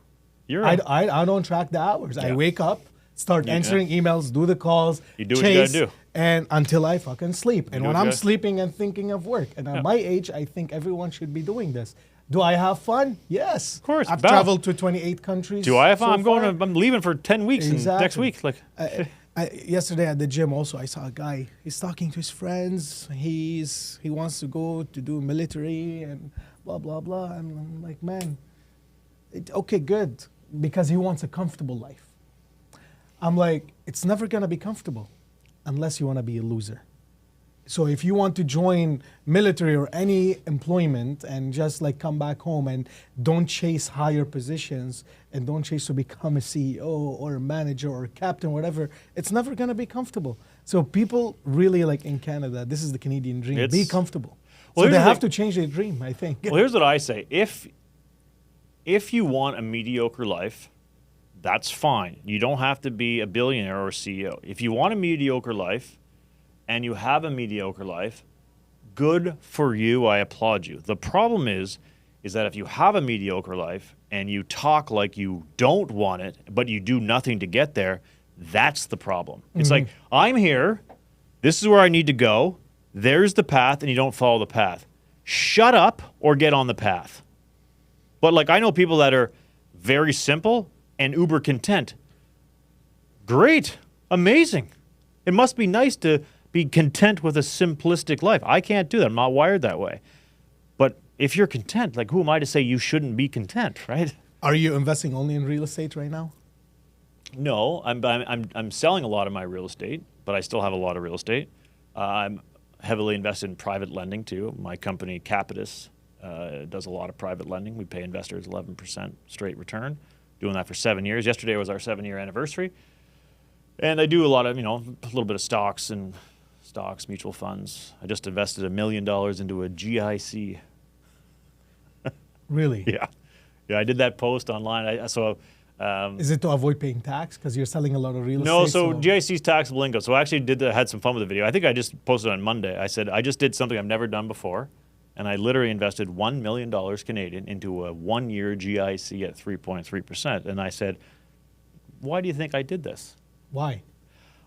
I don't track the hours. Yeah. I wake up, start answering emails, do the calls, You do what you gotta do. and until I fucking sleep. And do when what you I'm gotta- sleeping and thinking of work, and at my age, I think everyone should be doing this. Do I have fun? Yes. Of course, I've Val. traveled to 28 countries. Do I have fun? so I'm far. I'm leaving for 10 weeks and next Exactly. week. Like, Yesterday at the gym also, I saw a guy. He's talking to his friends. He wants to go to do military and blah, blah, blah. And I'm like, man, okay, good. Because he wants a comfortable life. I'm like, it's never going to be comfortable unless you want to be a loser. So if you want to join military or any employment and just like come back home and don't chase higher positions and don't chase to become a CEO or a manager or a captain, whatever, it's never going to be comfortable. So people really like in Canada, this is the Canadian dream, be It's- comfortable. Well, So they here's the have thing. to change their dream, I think. well, here's what I say. If you want a mediocre life, that's fine. You don't have to be a billionaire or a CEO. If you want a mediocre life and you have a mediocre life, good for you. I applaud you. The problem is that if you have a mediocre life and you talk like you don't want it, but you do nothing to get there, that's the problem. It's like, I'm here. This is where I need to go. There's the path, and you don't follow the path. Shut up or get on the path. But like, I know people that are very simple and uber content. Great. Amazing. It must be nice to be content with a simplistic life. I can't do that. I'm not wired that way. But if you're content, like, who am I to say you shouldn't be content, right? Are you investing only in real estate right now? No, I'm selling a lot of my real estate, but I still have a lot of real estate. I'm heavily invested in private lending too. My company Capitus does a lot of private lending. We pay investors 11% straight return. Doing that for 7 years. Yesterday was our 7-year anniversary, and I do a lot of a little bit of stocks, mutual funds. I just invested $1 million into a GIC. Really? Yeah, I did that post online. Is it to avoid paying tax because you're selling a lot of real estate? No, so GIC's taxable income. So I actually had some fun with the video. I think I just posted on Monday. I said, I just did something I've never done before. And I literally invested $1 million Canadian into a 1-year GIC at 3.3%. And I said, why do you think I did this? Why?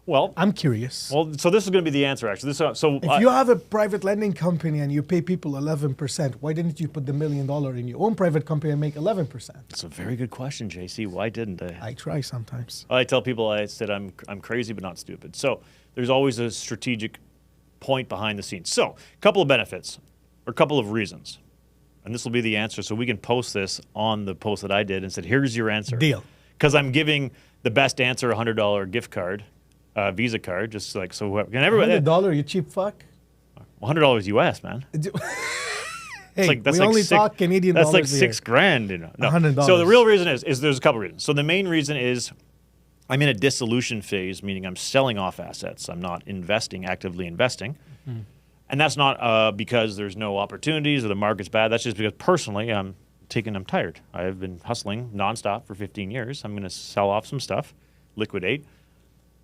Well, I'm curious. so this is going to be the answer, actually. If you have a private lending company and you pay people 11%, why didn't you put the $1 million in your own private company and make 11%? It's a very good question, JC. Why didn't I? I try sometimes. I tell people, I said, I'm crazy but not stupid. So there's always a strategic point behind the scenes. So a couple of benefits or a couple of reasons. And this will be the answer. So we can post this on the post that I did and said, here's your answer. Deal. Because I'm giving the best answer a $100 gift card, Visa card, just like so. Can everybody? $100, you cheap fuck. $100 US, man. Hey, that's we only talk Canadian That's dollars like $6,000, you know. No. $100. So the real reason is there's a couple reasons. So the main reason is I'm in a dissolution phase, meaning I'm selling off assets. I'm not actively investing. Mm-hmm. And that's not because there's no opportunities or the market's bad. That's just because personally I'm tired. I've been hustling nonstop for 15 years. I'm going to sell off some stuff, liquidate.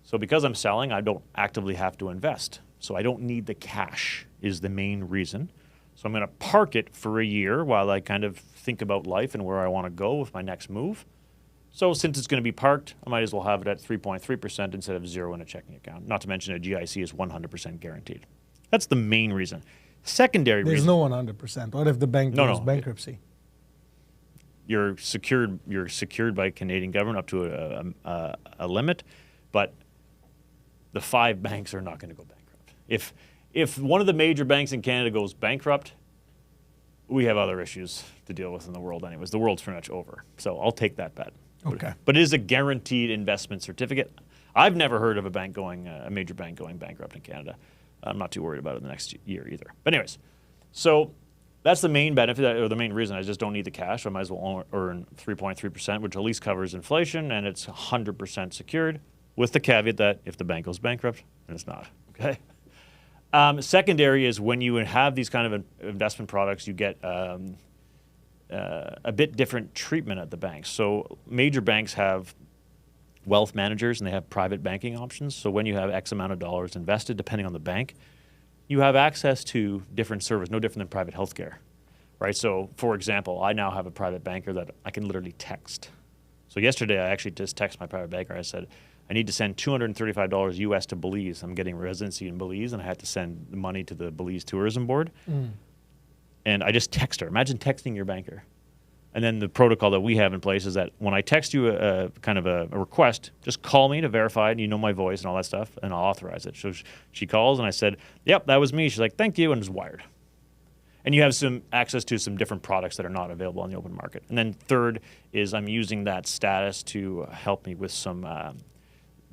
So because I'm selling, I don't actively have to invest. So I don't need the cash is the main reason. So I'm going to park it for a year while I kind of think about life and where I want to go with my next move. So since it's going to be parked, I might as well have it at 3.3% instead of 0 in a checking account. Not to mention a GIC is 100% guaranteed. That's the main reason. Secondary There's reason. no 100%. What if the bank goes bankruptcy? You're secured by Canadian government up to a limit, but the 5 banks are not going to go bankrupt. If one of the major banks in Canada goes bankrupt, we have other issues to deal with in the world anyways. The world's pretty much over. So I'll take that bet. Okay. But it is a guaranteed investment certificate. I've never heard of a major bank going bankrupt in Canada. I'm not too worried about it in the next year either. But anyways, so that's the main benefit, or the main reason. I just don't need the cash. I might as well earn 3.3%, which at least covers inflation, and it's 100% secured, with the caveat that if the bank goes bankrupt, then it's not. Okay. Secondary is when you have these kind of investment products, you get a bit different treatment at the banks. So major banks have wealth managers and they have private banking options. So when you have X amount of dollars invested, depending on the bank, you have access to different service, no different than private healthcare, right? So for example, I now have a private banker that I can literally text. So yesterday I actually just texted my private banker. I said, I need to send $235 US to Belize. I'm getting residency in Belize and I had to send the money to the Belize Tourism Board. And I just text her. Imagine texting your banker. And then the protocol that we have in place is that when I text you a kind of a request, just call me to verify it, and you know my voice and all that stuff, and I'll authorize it. So she calls, and I said, yep, that was me. She's like, thank you, and it's wired. And you have some access to some different products that are not available on the open market. And then third is I'm using that status to help me with some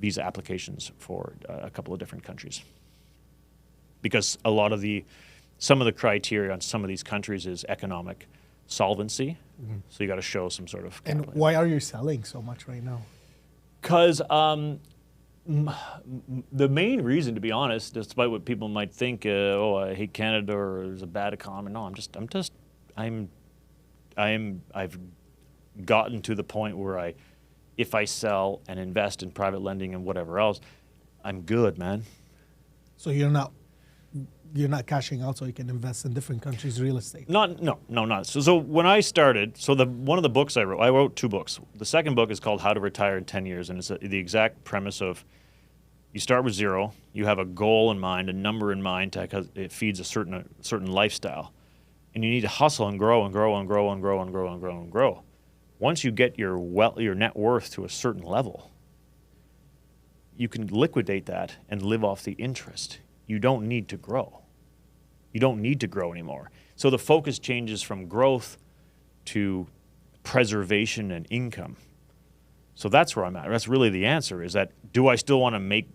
visa applications for a couple of different countries. Because some of the criteria on some of these countries is economic solvency. So you got to show some sort of capital. And why are you selling so much right now? Because the main reason, to be honest, despite what people might think, I hate Canada or there's a bad economy. No, I've gotten to the point where if I sell and invest in private lending and whatever else, I'm good, man. So you're not cashing out so you can invest in different countries' real estate? Not. So when I started, one of the books I wrote 2 books. The second book is called How to Retire in 10 Years, and it's the exact premise of you start with 0, you have a goal in mind, a number in mind, because it feeds a certain lifestyle, and you need to hustle and grow and grow and grow and grow and grow and grow and grow. Once you get your net worth to a certain level, you can liquidate that and live off the interest. You don't need to grow. You don't need to grow anymore. So the focus changes from growth to preservation and income. So that's where I'm at. That's really the answer, is that do I still want to make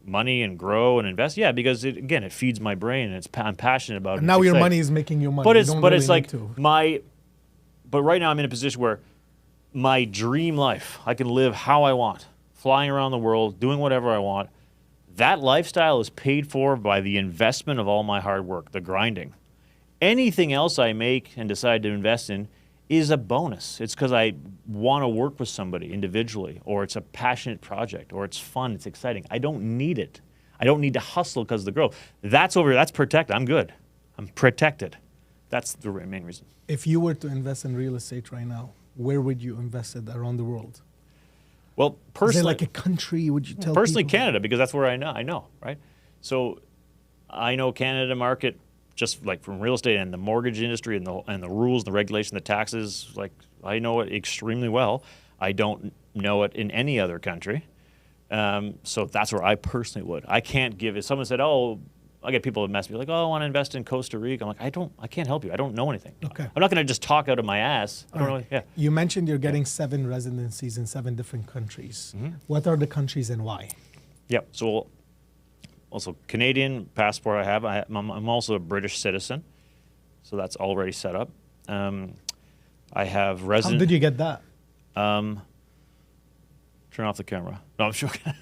money and grow and invest? Yeah, because it feeds my brain and I'm passionate about it. And now your money is making you money. But right now I'm in a position where my dream life, I can live how I want, flying around the world, doing whatever I want. That lifestyle is paid for by the investment of all my hard work, the grinding. Anything else I make and decide to invest in is a bonus. It's because I want to work with somebody individually, or it's a passionate project, or it's fun, it's exciting. I don't need it. I don't need to hustle because of the growth. That's protected. I'm good. I'm protected. That's the main reason. If you were to invest in real estate right now, where would you invest it around the world? Well, personally, is there like a country, would you tell personally people? Canada, because that's where I know, right? So I know Canada market just like from real estate and the mortgage industry and the rules, the regulation, the taxes. Like I know it extremely well. I don't know it in any other country. So that's where I personally would. I can't give it. Someone said, "Oh, I get people that mess me like, oh, I want to invest in Costa Rica." I'm like, I can't help you. I don't know anything. Okay. I'm not going to just talk out of my ass. I don't know. Yeah. You mentioned you're getting 7 residencies in 7 different countries. Mm-hmm. What are the countries and why? Yeah. So also Canadian passport I have. I'm also a British citizen. So that's already set up. I have How resident. did you get that? Turn off the camera. No, I'm joking.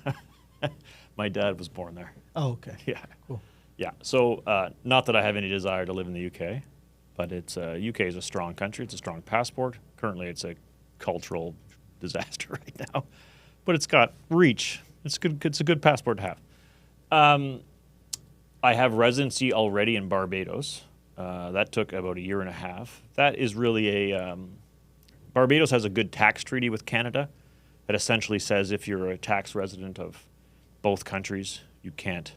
My dad was born there. Oh, okay. Yeah. Cool. Yeah. So not that I have any desire to live in the UK, but it's UK is a strong country. It's a strong passport. Currently, it's a cultural disaster right now, but it's got reach. It's good. It's a good passport to have. I have residency already in Barbados. That took about a year and a half. That is really a Barbados has a good tax treaty with Canada that essentially says if you're a tax resident of both countries, you can't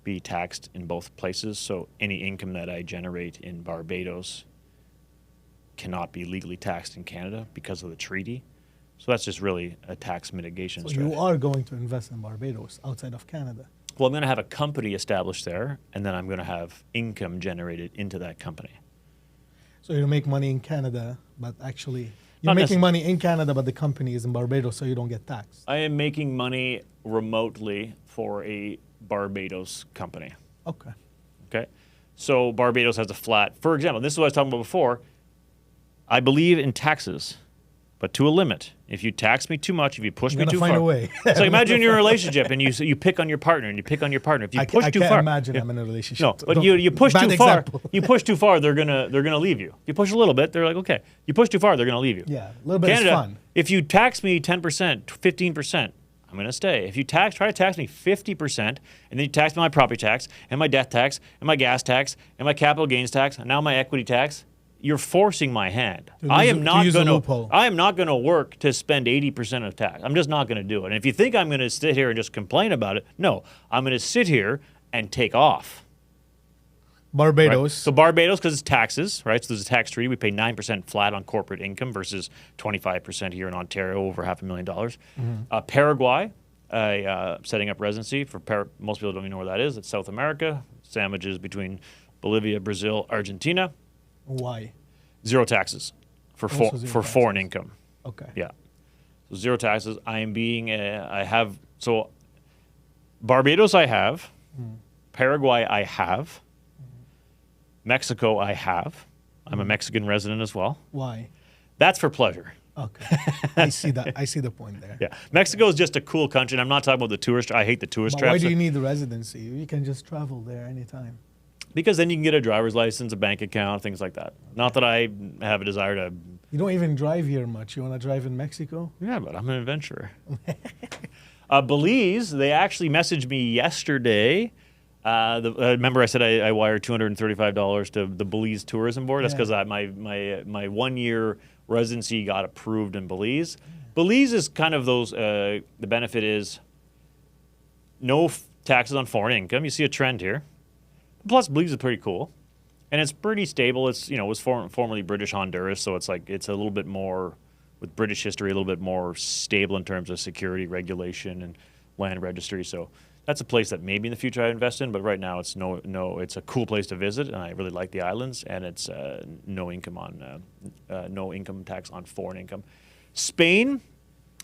be taxed in both places. So any income that I generate in Barbados cannot be legally taxed in Canada because of the treaty. So that's just really a tax mitigation So strategy. you are going to invest in Barbados outside of Canada. Well, I'm going to have a company established there, and then I'm going to have income generated into that company. So you make money in Canada, but actually you're Not making money in Canada, but the company is in Barbados, so you don't get taxed. I am making money remotely for a Barbados company. Okay. Okay? So Barbados has a flat, for example, this is what I was talking about before. I believe in taxes, but to a limit. If you tax me too much, if you push You're me gonna too find far. a way. It's like imagine you're in a relationship and you pick on your partner and you pick on your partner. If you push I too can't far. imagine Yeah. I'm in a relationship. No, but Don't- you push bad too far. example. You push too far, they're gonna leave you. You push a little bit, they're like, okay. You push too far, they're gonna leave you. Yeah, a little bit Canada, is fun. if you tax me 10%, 15%, I'm going to stay. If you try to tax me 50%, and then you tax me my property tax, and my death tax, and my gas tax, and my capital gains tax, and now my equity tax, you're forcing my hand. I am not going to work to spend 80% of tax. I'm just not going to do it. And if you think I'm going to sit here and just complain about it, no. I'm going to sit here and take off. Barbados. Right? So Barbados, because it's taxes, right? So there's a tax treaty. We pay 9% flat on corporate income versus 25% here in Ontario, over $500,000. Mm-hmm. Paraguay, setting up residency for most people don't even know where that is. It's South America. Sandwiches between Bolivia, Brazil, Argentina. Why? Zero taxes for Also zero taxes. foreign income. Okay. Yeah. So zero taxes. Barbados I have. Paraguay I have. Mexico I have. I'm a Mexican resident as well. Why? That's for pleasure. Okay. I see that. I see the point there. Yeah. Mexico is just a cool country. And I'm not talking about the tourist. I hate the tourist But traps. why do you need the residency? You can just travel there anytime. Because then you can get a driver's license, a bank account, things like that. Not that I have a desire to. You don't even drive here much. You want to drive in Mexico? Yeah, but I'm an adventurer. Belize, they actually messaged me yesterday. Remember I said I wired $235 to the Belize Tourism Board? That's because my 1 year residency got approved in Belize. Belize is kind of those, the benefit is no taxes on foreign income. You see a trend here. Plus, Belize is pretty cool. And it's pretty stable. It's, it was formerly British Honduras, so it's like it's a little bit more, with British history, a little bit more stable in terms of security, regulation, and land registry. So that's a place that maybe in the future I invest in, but right now it's it's a cool place to visit, and I really like the islands, and it's no income tax on foreign income. Spain,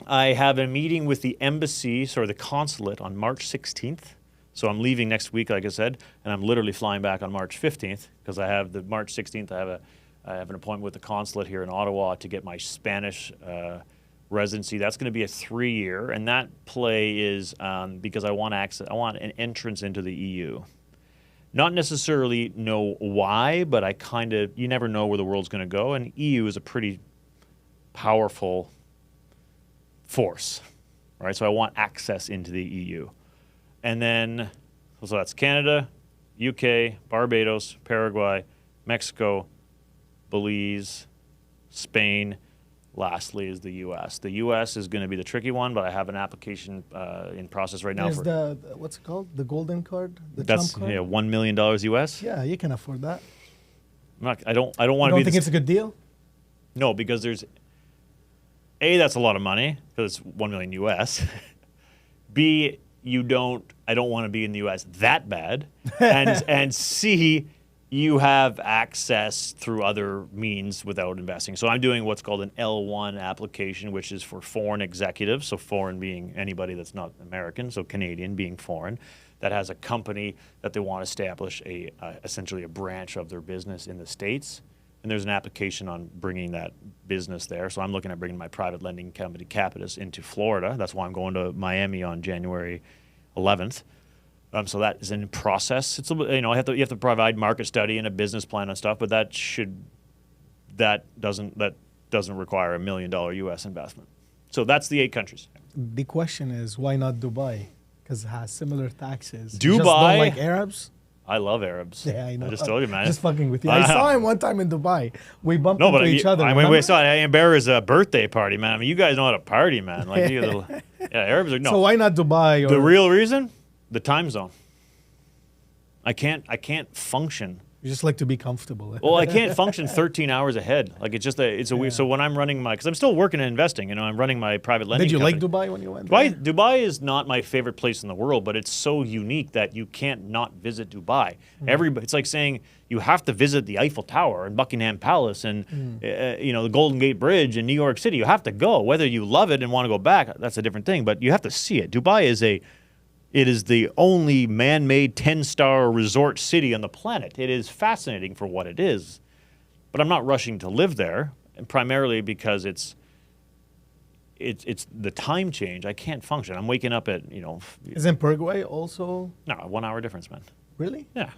I have a meeting with the embassy, the consulate, on March 16th. So I'm leaving next week, like I said, and I'm literally flying back on March 15th because I have the March 16th. I have an appointment with the consulate here in Ottawa to get my Spanish residency. That's going to be a 3-year, and that play is because I want an entrance into the EU. Not necessarily know why, but you never know where the world's going to go, and EU is a pretty powerful force, right? So I want access into the EU. And then, so that's Canada, UK, Barbados, Paraguay, Mexico, Belize, Spain. Lastly is the U.S. The U.S. is going to be the tricky one, but I have an application in process right now. There's what's it called? The golden card? That's Trump card? $1 million U.S. Yeah, you can afford that. I don't want to be. You don't think it's a good deal? No, because there's that's a lot of money because it's $1 million U.S. B, I don't want to be in the U.S. that bad, and C, you have access through other means without investing. So I'm doing what's called an L1 application, which is for foreign executives. So foreign being anybody that's not American, so Canadian being foreign, that has a company that they want to establish essentially a branch of their business in the States. And there's an application on bringing that business there. So I'm looking at bringing my private lending company, Capitus, into Florida. That's why I'm going to Miami on January 11th. So that is in process. It's you have to provide market study and a business plan and stuff, but that doesn't require $1 million US investment. So that's the 8 countries. The question is, why not Dubai? Because it has similar taxes. Dubai. You just don't like Arabs? I love Arabs. Yeah, I know. I just told you, man. Just fucking with you. I saw him one time in Dubai. We bumped into each other. I mean, we saw Amber's birthday party, man. I mean, you guys know how to party, man. Like, Arabs are no. So why not Dubai? The real reason, the time zone. I can't function. You just like to be comfortable. Well, I can't function 13 hours ahead. Like it's a weird. So when I'm running because I'm still working and investing. I'm running my private lending. Did you company. like Dubai when you went? Dubai is not my favorite place in the world, but it's so unique that you can't not visit Dubai. It's like saying you have to visit the Eiffel Tower and Buckingham Palace and the Golden Gate Bridge in New York City. You have to go, whether you love it and want to go back. That's a different thing, but you have to see it. Dubai is the only man-made 10-star resort city on the planet. It is fascinating for what it is, but I'm not rushing to live there, and primarily because it's the time change. I can't function. I'm waking up at Isn't Paraguay also? No, 1 hour difference, man. Really? Yeah,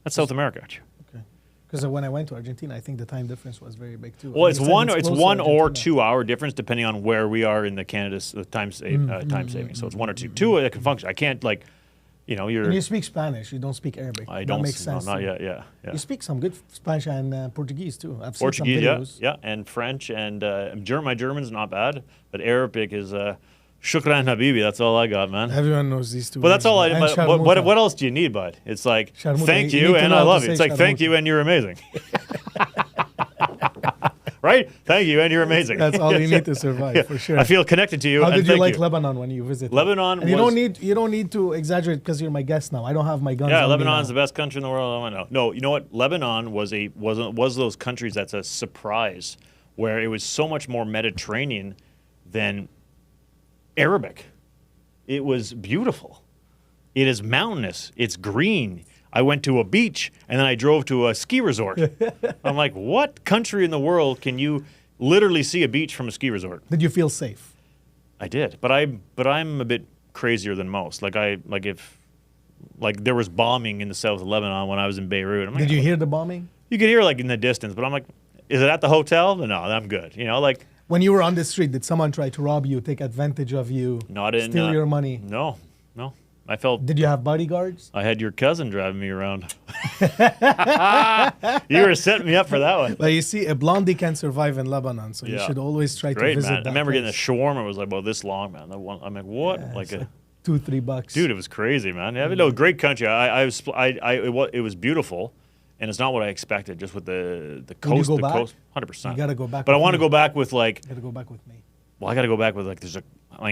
that's South America. Okay. Because when I went to Argentina, I think the time difference was very big too. Well, it's one or 2 hour difference depending on where we are in the Canada's time saving. So it's 1 or 2. 2 I can function. I can't you're. And you speak Spanish. You don't speak Arabic. I don't. That makes sense. No, not yet. Yeah. You speak some good Spanish and Portuguese too. I've seen Portuguese, some videos. yeah, and French and my German's not bad, but Arabic is Shukran Habibi. That's all I got, man. Everyone knows these two. But that's all I. And But what else do you need, bud? It's like thank you and I love you. It's like thank you and you're amazing. Right? Thank you and you're amazing. That's all you need to survive, for sure. I feel connected to you. How did you like Lebanon when you visited? Lebanon. And you don't need to exaggerate because you're my guest now. I don't have my guns. Yeah, on Lebanon's the best country in the world. I know. No, you know what? Lebanon was those countries that's a surprise, where it was so much more Mediterranean than Arabic. It was beautiful. It is mountainous. It's green. I went to a beach and then I drove to a ski resort. I'm like, what country in the world can you literally see a beach from a ski resort? Did you feel safe? I did, but I'm a bit crazier than most. If there was bombing in the south of Lebanon when I was in Beirut. Did you hear the bombing? You could hear in the distance, but I'm like, is it at the hotel? No, I'm good. When you were on the street, did someone try to rob you, take advantage of you, steal your money? No. I felt. Did you have bodyguards? I had your cousin driving me around. You were setting me up for that one. But you see, a blondie can survive in Lebanon, so you should always try to visit man. that I remember place. getting a shawarma. It was like about this long, man. I'm like, what? Yeah, $2-3. Dude, it was crazy, man. Yeah, no, great country. It was beautiful, and it's not what I expected. Just with the coast, the coast, 100%. You gotta go back. But I want to go back with You gotta go back with me. Well, I got to go back with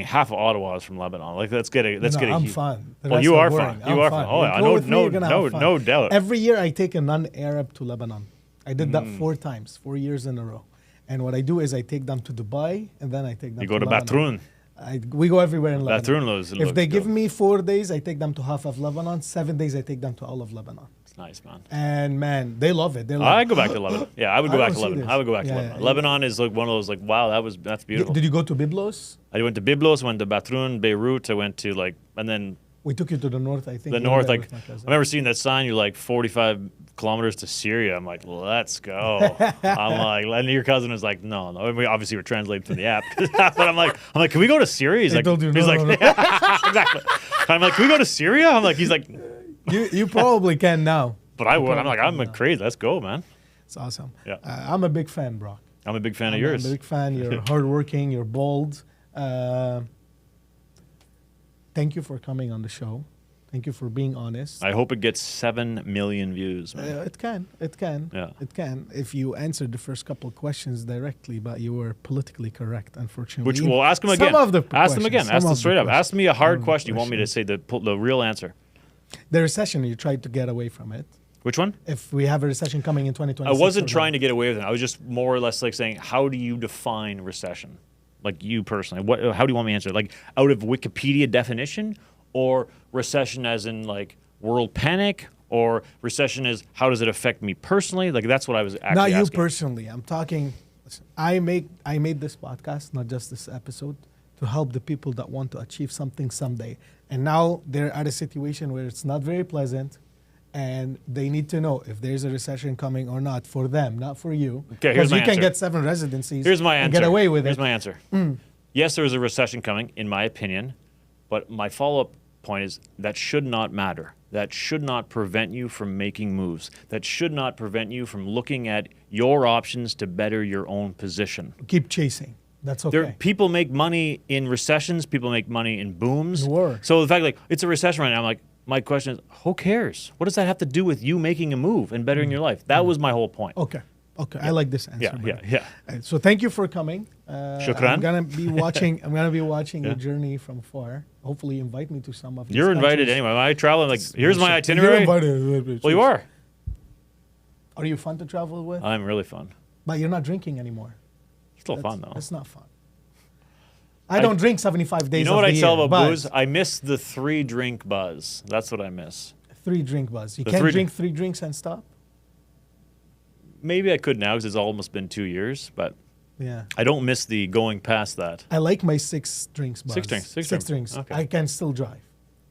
half of Ottawa is from Lebanon. Let's get a. I'm fun. Well, you are fun. You are fun. Oh, yeah, no doubt. Every year I take a non-Arab to Lebanon. I did that 4 times, 4 years in a row. And what I do is I take them to Dubai, and then I take them. You go to Lebanon. Batroun. We go everywhere in Lebanon. Batroun if they give me 4 days, I take them to half of Lebanon. 7 days, I take them to all of Lebanon. It's nice, man. And man, they love it. I go back to Lebanon. Yeah, I would go back to Lebanon. I would go back to Lebanon. Yeah. Lebanon is one of those wow, that's beautiful. Did you go to Byblos? I went to Byblos, went to Batroun, Beirut. I went to and then. We took you to the north, I think. The north, I remember seeing that sign. You're 45 kilometers to Syria. I'm like, let's go. I'm like, and your cousin was like, no. We obviously were translating through the app, but I'm like, can we go to Syria? He's like, exactly. I'm like, can we go to Syria? I'm like, he's like, you probably can now. But I would. I'm like, I'm crazy. Let's go, man. It's awesome. Yeah. I'm a big fan, Brock. I'm a big fan of yours. I'm a big fan. You're hardworking. You're bold. Thank you for coming on the show. Thank you for being honest. I hope it gets 7 million views, man. It can. Yeah. It can. If you answered the first couple of questions directly, but you were politically correct, unfortunately. Which we'll ask them again. Ask them again. Ask them straight up. Ask me a hard question. You want me to say the real answer? The recession, you tried to get away from it. Which one? If we have a recession coming in I 2026. wasn't trying to get away with it. I was just more or less like saying, how do you define recession? Like you personally, how do you want me to answer it? Like out of Wikipedia definition, or recession as in like world panic, or recession is how does it affect me personally? Like that's what I was actually Not you asking. personally. I'm talking. Listen, I made this podcast, not just this episode, to help the people that want to achieve something someday. And now they're at a situation where it's not very pleasant, and they need to know if there's a recession coming or not for them, not for you. Okay, here's Because you my can answer. get 7 residencies Here's my and answer. get away with Here's it. my answer. Yes, there is a recession coming, in my opinion, but my follow-up point is that should not matter. That should not prevent you from making moves. That should not prevent you from looking at your options to better your own position. Keep chasing. That's okay. People make money in recessions. People make money in booms. Sure. So the fact like it's a recession right now, I'm like, my question is, who cares? What does that have to do with you making a move and bettering your life? That was my whole point. Okay. I like this answer. Yeah, brother. yeah. So thank you for coming. Shukran. I'm gonna be watching. your journey from far. Hopefully, invite me to some of. You're these invited countries. anyway. When I travel, I'm like, here's my You're itinerary. invited. Well, you are. Are you fun to travel with? I'm really fun. But you're not drinking anymore. Still fun though. It's not fun. I don't drink 75 days. You know what of I the tell year, about but booze? I miss the 3-drink buzz. That's what I miss. 3 drink buzz. You The can't 3 drink 3 drinks and stop. Maybe I could now because it's almost been 2 years, but Yeah. I don't miss the going past that. I like my 6 drinks buzz. 6 drinks. 6 drinks. Okay. I can still drive.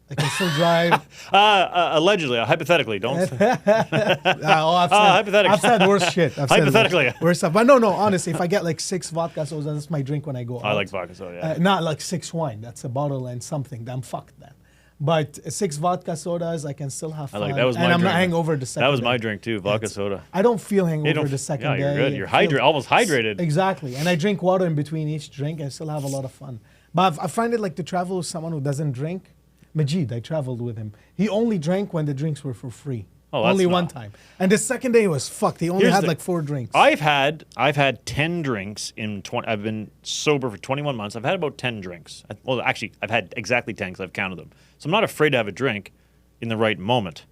I can still drive. Allegedly, hypothetically, don't. Hypothetically. I've said worse shit. I've said Hypothetically. worse stuff. But no, honestly, if I get like 6 vodka sodas, that's my drink when I go out. I like vodka soda. Yeah. Not like 6 wine. That's a bottle and something. I'm fucked then. But 6 vodka sodas, I can still have fun. That was my and I'm drink. not hangover the second That was day. my drink too, vodka soda. I don't feel You hangover don't- the second yeah, day. you're good. You're I feel- almost hydrated. Exactly. And I drink water in between each drink and still have a lot of fun. But I find it like to travel with someone who doesn't drink. Majid, I traveled with him. He only drank when the drinks were for free. Oh, that's only not- one time. And the second day he was fucked. He only Here's had the- like 4 drinks. I've had 10 drinks in 20. I've been sober for 21 months. I've had about 10 drinks. Well, actually, I've had exactly 10 because I've counted them. So I'm not afraid to have a drink in the right moment.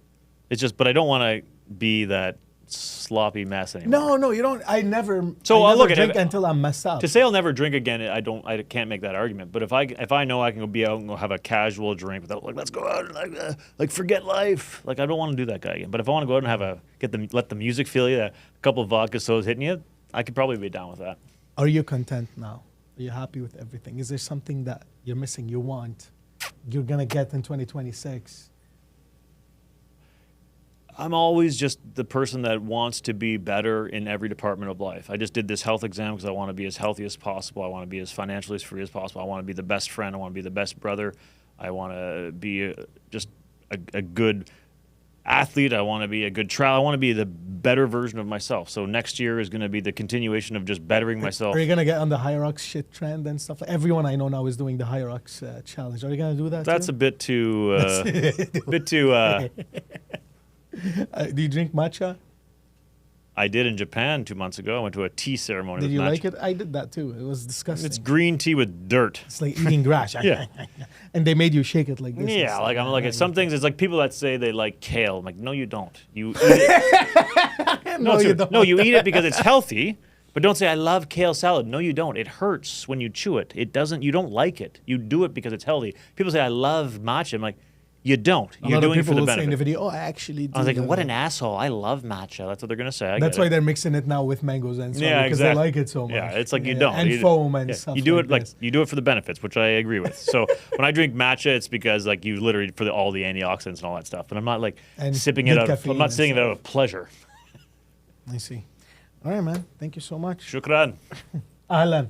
It's just, but I don't want to be that sloppy mess anymore. No, you don't. I never. So, I never look at drink it- until I'm messed up. To say I'll never drink again, I can't make that argument. But if I know I can go be out and go have a casual drink without like let's go out and like forget life. Like I don't want to do that guy again. But if I want to go out and have let the music feel you, a couple of vodka sodas hitting you, I could probably be down with that. Are you content now? Are you happy with everything? Is there something that you're missing? You want? You're gonna get in 2026. I'm always just the person that wants to be better in every department of life. I just did this health exam because I want to be as healthy as possible. I want to be as financially free as possible. I want to be the best friend. I want to be the best brother. I want to be just a good athlete. I want to be a good trial. I want to be the better version of myself. So next year is going to be the continuation of just bettering myself. Are you gonna get on the Hierarch shit trend and stuff? Like everyone I know now is doing the Hierarch challenge. Are you gonna do that? That's too? a bit too. Do you drink matcha? I did in Japan 2 months ago. I went to a tea ceremony. Did with you matcha. like it? I did that too. It was disgusting. It's green tea with dirt. It's like eating grass. Yeah. And they made you shake it like this. Yeah, It's like I'm like yeah, it's some things. It's like people that say they like kale. I'm like, no, you don't. You eat it. No, you don't. No, you eat it because it's healthy. But don't say I love kale salad. No, you don't. It hurts when you chew it. It doesn't. You don't like it. You do it because it's healthy. People say I love matcha. I'm like, you don't. A You're lot of doing it people for the will say in the benefit. video, "Oh, I actually do." I was like, what an asshole. I love matcha. That's what they're gonna say. I That's get why it. they're mixing it now with mangoes and so Yeah, because exactly. they like it so much. Yeah, it's like you don't. And You- foam and yeah, stuff. You do like it like this. you do it for the benefits, which I agree with. So when I drink matcha, it's because like you literally for all the antioxidants and all that stuff. But I'm not like And sipping good it out. caffeine I'm not and sipping it stuff. out of pleasure. I see. All right, man. Thank you so much. Shukran. Ahlan.